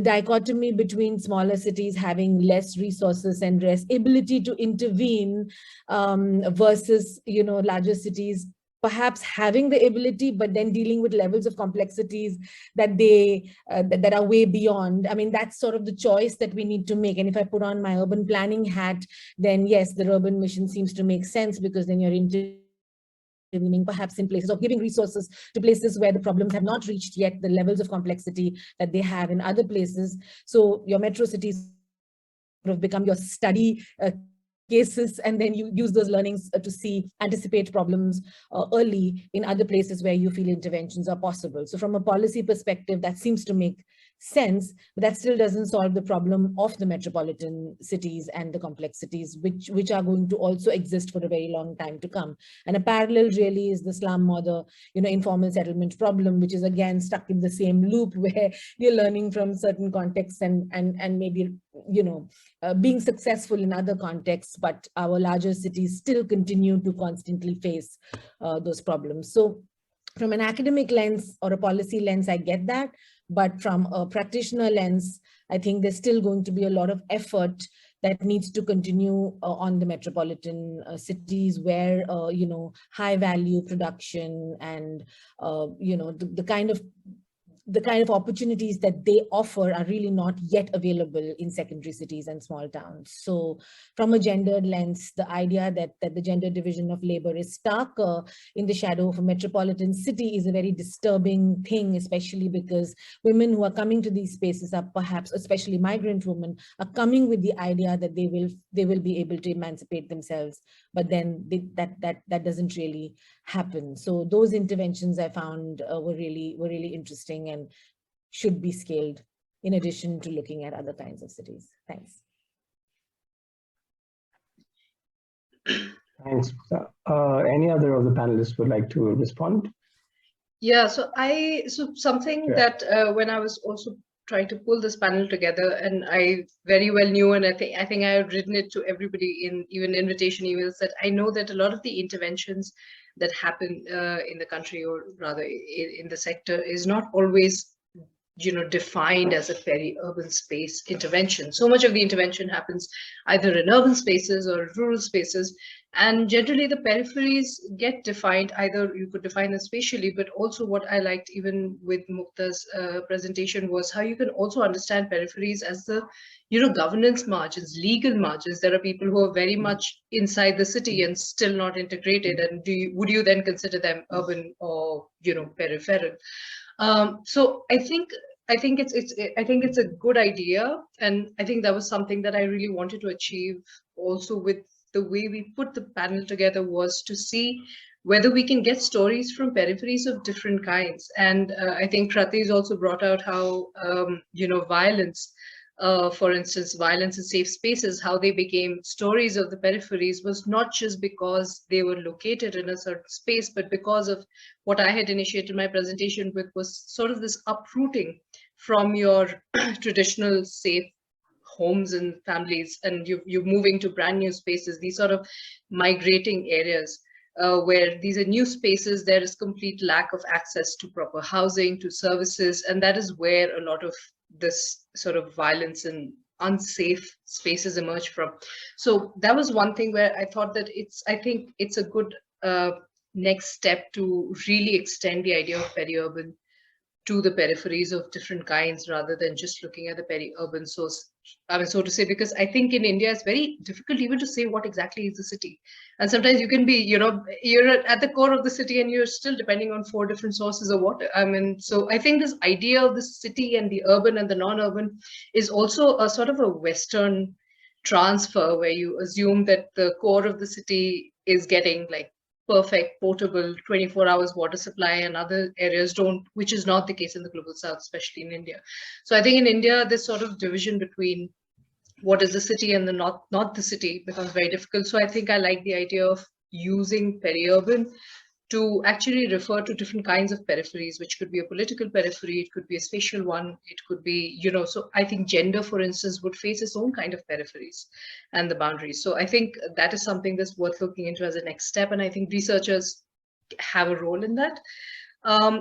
dichotomy between smaller cities having less resources and less ability to intervene versus larger cities perhaps having the ability, but then dealing with levels of complexities that that are way beyond. I mean, that's sort of the choice that we need to make. And if I put on my urban planning hat, then yes, the urban mission seems to make sense, because then you're intervening perhaps in places, of giving resources to places where the problems have not reached yet the levels of complexity that they have in other places. So your metro cities sort of become your study cases, and then you use those learnings to anticipate problems early in other places where you feel interventions are possible. So from a policy perspective, that seems to make sense, but that still doesn't solve the problem of the metropolitan cities and the complexities which are going to also exist for a very long time to come. And a parallel really is the slum or the informal settlement problem, which is again stuck in the same loop where you're learning from certain contexts and maybe being successful in other contexts, but our larger cities still continue to constantly face those problems. So from an academic lens or a policy lens, I get that. But from a practitioner lens, I think there's still going to be a lot of effort that needs to continue on the metropolitan cities where, high value production and, the kind of opportunities that they offer are really not yet available in secondary cities and small towns. So from a gendered lens, the idea that the gender division of labor is stark in the shadow of a metropolitan city is a very disturbing thing, especially because women who are coming to these spaces are perhaps, especially migrant women, are coming with the idea that they will be able to emancipate themselves, but then that doesn't really happen. So those interventions I found were really interesting and should be scaled in addition to looking at other kinds of cities. Thanks. Thanks. Any other of the panelists would like to respond? Yeah, so something that when I was also trying to pull this panel together, and I very well knew, and I think I had written it to everybody in even invitation emails, that I know that a lot of the interventions that happen in the country, or rather in the sector, is not always defined as a peri-urban space intervention. So much of the intervention happens either in urban spaces or rural spaces, and generally the peripheries get defined, either you could define them spatially, but also what I liked even with Mukta's presentation was how you can also understand peripheries as the governance margins, legal margins. There are people who are very much inside the city and still not integrated, and would you then consider them urban or peripheral? So I think it's a good idea, and I think that was something that I really wanted to achieve also with the way we put the panel together, was to see whether we can get stories from peripheries of different kinds. And I think Krati's also brought out how violence, for instance, violence in safe spaces, how they became stories of the peripheries, was not just because they were located in a certain space, but because of what I had initiated my presentation with, was sort of this uprooting from your traditional safe homes and families, and you're moving to brand new spaces, these sort of migrating areas. where these are new spaces, there is complete lack of access to proper housing, to services, and that is where a lot of this sort of violence and unsafe spaces emerge from. So that was one thing where I thought that I think it's a good next step to really extend the idea of peri-urban to the peripheries of different kinds rather than just looking at the peri-urban source. I mean, so to say, because I think in India, it's very difficult even to say what exactly is the city. And sometimes you can be, you're at the core of the city and you're still depending on 4 different sources of water. I mean, so I think this idea of the city and the urban and the non-urban is also a sort of a Western transfer where you assume that the core of the city is getting like perfect portable 24 hours water supply and other areas don't, which is not the case in the global south, especially in India. So I think in India, this sort of division between what is the city and the not the city becomes very difficult. So I think I like the idea of using peri-urban to actually refer to different kinds of peripheries, which could be a political periphery, it could be a spatial one, it could be, so I think gender, for instance, would face its own kind of peripheries and the boundaries. So I think that is something that's worth looking into as a next step. And I think researchers have a role in that.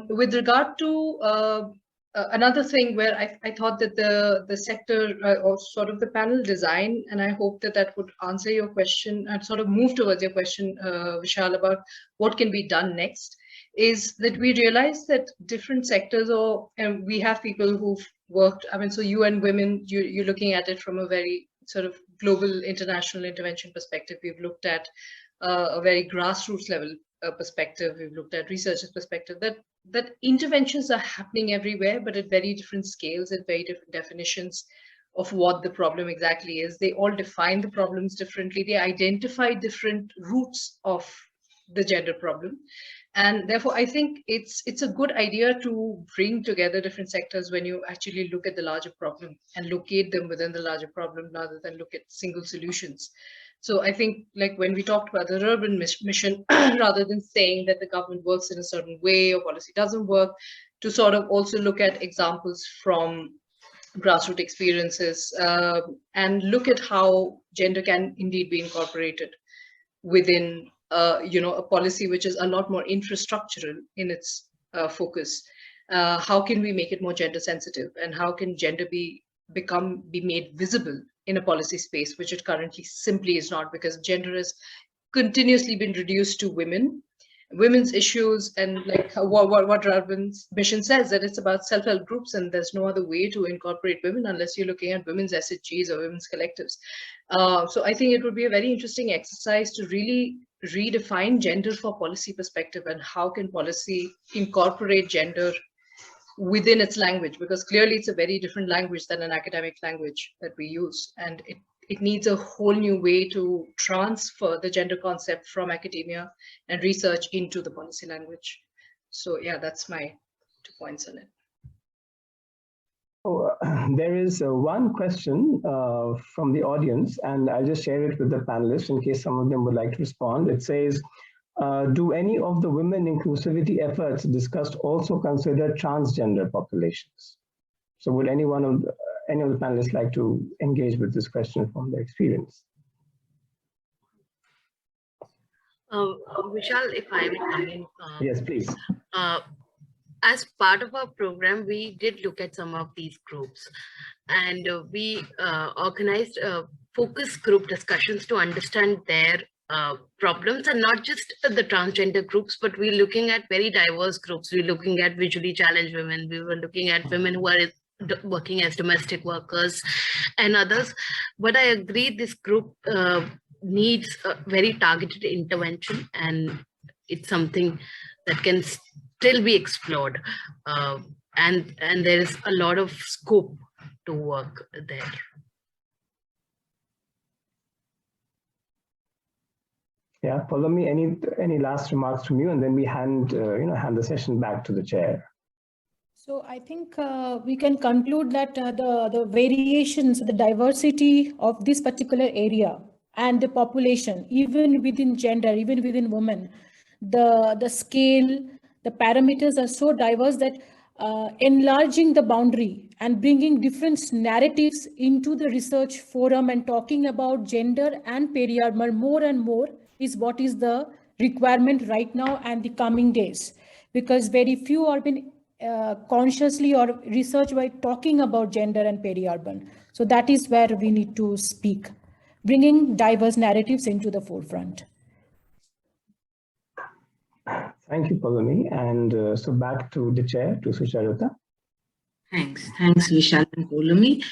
With regard to another thing where I thought that the sector or sort of the panel design, and I hope that that would answer your question and sort of move towards your question, Vishal, about what can be done next, is that we realize that different sectors, and we have people who've worked, I mean, so UN Women, you're looking at it from a very sort of global international intervention perspective. We've looked at a very grassroots level perspective. We've looked at researchers' perspective, that interventions are happening everywhere, but at very different scales, at very different definitions of what the problem exactly is. They all define the problems differently. They identify different roots of the gender problem. And therefore, I think it's a good idea to bring together different sectors when you actually look at the larger problem and locate them within the larger problem rather than look at single solutions. So I think, like when we talked about the urban mission, rather than saying that the government works in a certain way or policy doesn't work, to sort of also look at examples from grassroots experiences and look at how gender can indeed be incorporated within a policy which is a lot more infrastructural in its focus. How can we make it more gender sensitive, and how can gender be made visible in a policy space, which it currently simply is not, because gender has continuously been reduced to women's issues, and like what Urban's mission says, that it's about self-help groups, and there's no other way to incorporate women unless you're looking at women's SHGs or women's collectives. So I think it would be a very interesting exercise to really redefine gender for policy perspective, and how can policy incorporate gender within its language, because clearly it's a very different language than an academic language that we use, and it needs a whole new way to transfer the gender concept from academia and research into the policy language. So yeah, that's my 2 points on it. Oh, there is one question from the audience, and I'll just share it with the panelists in case some of them would like to respond. It says, do any of the women inclusivity efforts discussed also consider transgender populations? So would any of the panelists like to engage with this question from their experience? Vishal, if I may come in. Yes, please. As part of our program, we did look at some of these groups, and we organized focus group discussions to understand their problems, and not just the transgender groups, but we're looking at very diverse groups. We're looking at visually challenged women. We were looking at women who are working as domestic workers and others. But I agree this group needs a very targeted intervention, and it's something that can still be explored. And there is a lot of scope to work there. Yeah, Paulomi, any last remarks from you, and then we hand the session back to the chair. So I think we can conclude that the variations, the diversity of this particular area and the population, even within gender, even within women, the scale, the parameters are so diverse that enlarging the boundary and bringing different narratives into the research forum and talking about gender and peri-urban more and more is what is the requirement right now and the coming days, because very few are been consciously or research by talking about gender and peri-urban. So that is where we need to speak, bringing diverse narratives into the forefront. Thank you, Palani. And so back to the chair, to Sucharita. Thanks, Vishal and Polami.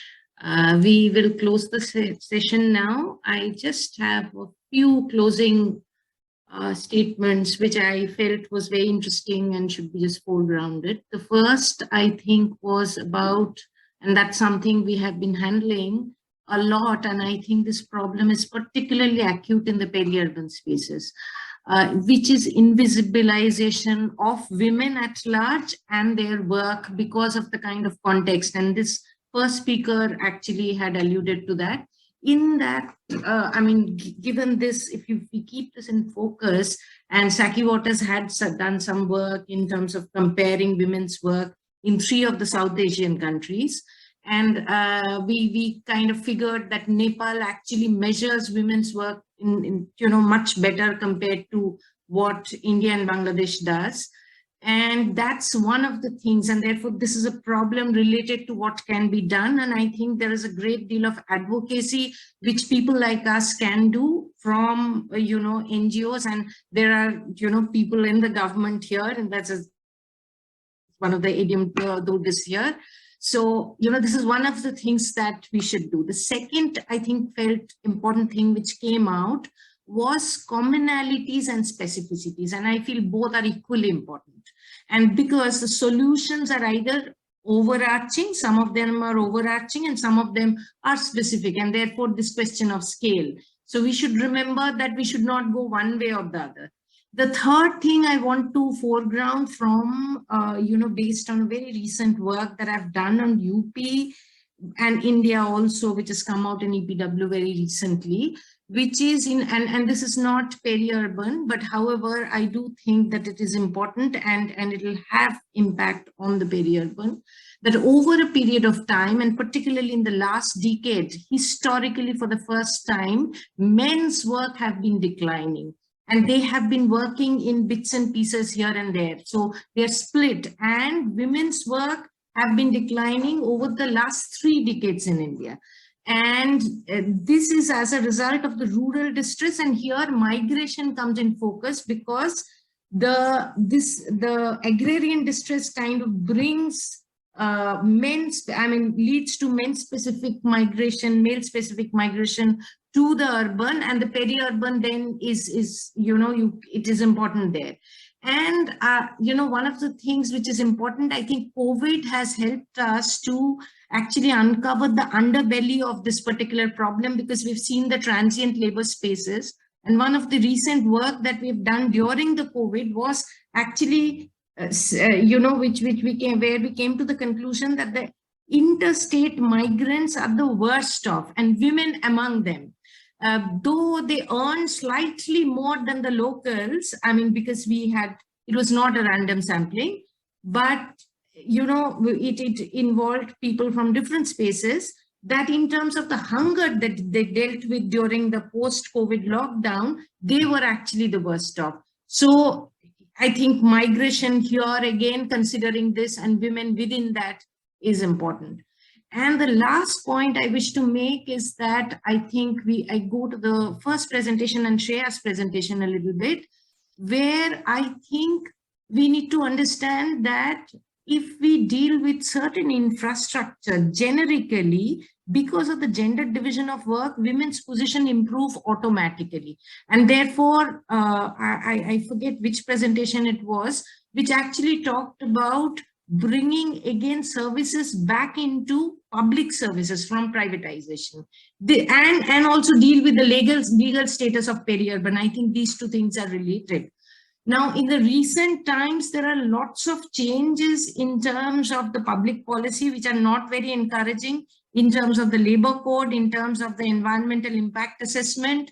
We will close the session now. I just have a few closing statements which I felt was very interesting and should be just foregrounded. The first, I think, was about, and that's something we have been handling a lot, and I think this problem is particularly acute in the peri-urban spaces, which is invisibilization of women at large and their work because of the kind of context. And this first speaker actually had alluded to that. In that, I mean, given this, if we keep this in focus, and Saki Waters had done some work in terms of comparing women's work in 3 of the South Asian countries, and we kind of figured that Nepal actually measures women's work in much better compared to what India and Bangladesh does. And that's one of the things, and therefore this is a problem related to what can be done. And I think there is a great deal of advocacy which people like us can do from NGOs, and there are people in the government here, and that's one of the idiom though this year. So this is one of the things that we should do. The second, I think, felt important thing which came out was commonalities and specificities, and I feel both are equally important. And because the solutions are either overarching, some of them are overarching and some of them are specific, and therefore this question of scale. So we should remember that we should not go one way or the other. The third thing I want to foreground from, based on very recent work that I've done on UP and India also, which has come out in EPW very recently, which is and this is not peri-urban, but however, I do think that it is important and it will have impact on the peri-urban, that over a period of time, and particularly in the last decade, historically for the first time, men's work have been declining. And they have been working in bits and pieces here and there. So they're split, and women's work have been declining over the last 3 decades in India. And this is as a result of the rural distress, and here migration comes in focus, because the agrarian distress kind of brings leads to men-specific migration, male-specific migration to the urban, and the peri-urban then is it is important there. And one of the things which is important, I think COVID has helped us to actually uncover the underbelly of this particular problem, because we've seen the transient labor spaces. And one of the recent work that we've done during the COVID was actually, where we came to the conclusion that the interstate migrants are the worst off, and women among them. Though they earn slightly more than the locals, because it was not a random sampling, but it involved people from different spaces, that in terms of the hunger that they dealt with during the post-COVID lockdown, they were actually the worst off. So I think migration here, again, considering this and women within that, is important. And the last point I wish to make is that I think I go to the first presentation and Shreya's presentation a little bit, where I think we need to understand that if we deal with certain infrastructure generically, because of the gender division of work, women's position improve automatically. And therefore, I forget which presentation it was, which actually talked about bringing again services back into public services from privatization, and also deal with the legal status of peri-urban. I think these two things are related. Now, in the recent times, there are lots of changes in terms of the public policy, which are not very encouraging, in terms of the labor code, in terms of the environmental impact assessment.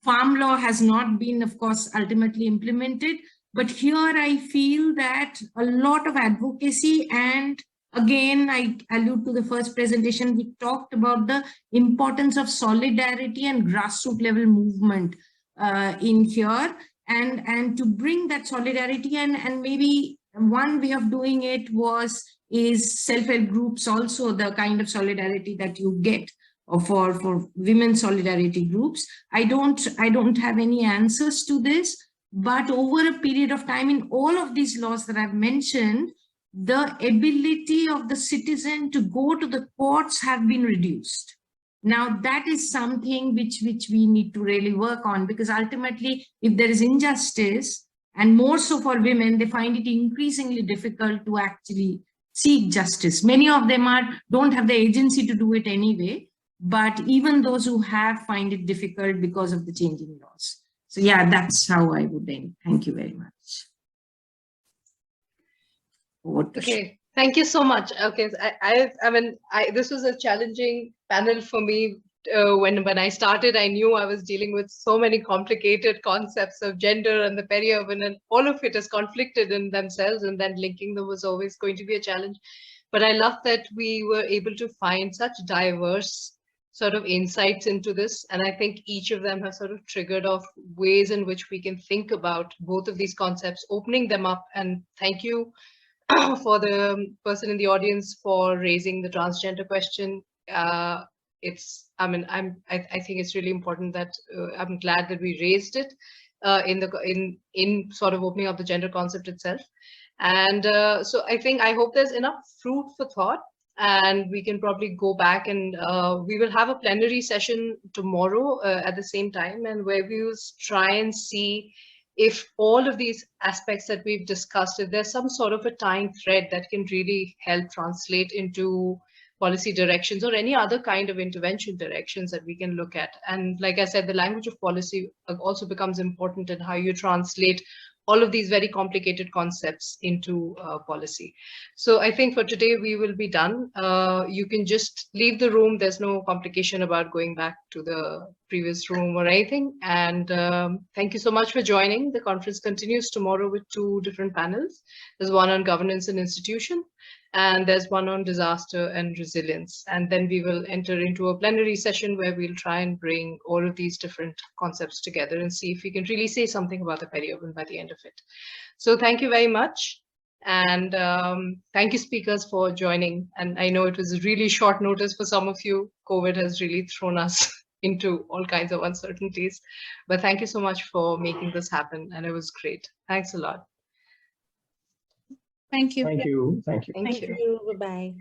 Farm law has not been, of course, ultimately implemented. But here I feel that a lot of advocacy, and again, I allude to the first presentation, we talked about the importance of solidarity and grassroots level movement in here. and to bring that solidarity, and maybe one way of doing it is self-help groups also, the kind of solidarity that you get for women solidarity groups. I don't have any answers to this, but over a period of time, in all of these laws that I've mentioned, the ability of the citizen to go to the courts have been reduced. Now, that is something which we need to really work on, because ultimately, if there is injustice, and more so for women, they find it increasingly difficult to actually seek justice. Many of them don't have the agency to do it anyway, but even those who have find it difficult because of the changing laws. So yeah, that's how I would end. Thank you very much. Okay, thank you so much. Okay, I mean, this was a challenging panel for me. When I started, I knew I was dealing with so many complicated concepts of gender and the peri-urban, and all of it is conflicted in themselves, and then linking them was always going to be a challenge. But I love that we were able to find such diverse sort of insights into this, and I think each of them have sort of triggered off ways in which we can think about both of these concepts, opening them up. And thank you for the person in the audience for raising the transgender question. I think it's really important that I'm glad that we raised it in sort of opening up the gender concept itself. And so I hope there's enough fruit for thought, and we can probably go back and we will have a plenary session tomorrow at the same time, and where we will try and see if all of these aspects that we've discussed, if there's some sort of a tying thread that can really help translate into policy directions or any other kind of intervention directions that we can look at. And like I said, the language of policy also becomes important in how you translate all of these very complicated concepts into policy. So I think for today, we will be done. You can just leave the room. There's no complication about going back to the previous room or anything. And thank you so much for joining. The conference continues tomorrow with 2 different panels. There's one on governance and institution, and there's one on disaster and resilience. And then we will enter into a plenary session where we'll try and bring all of these different concepts together and see if we can really say something about the peri-urban by the end of it. So thank you very much. And thank you, speakers, for joining. And I know it was a really short notice for some of you. COVID has really thrown us into all kinds of uncertainties. But thank you so much for making this happen. And it was great. Thanks a lot. Thank you. Thank you. Thank you. Thank you. Bye-bye.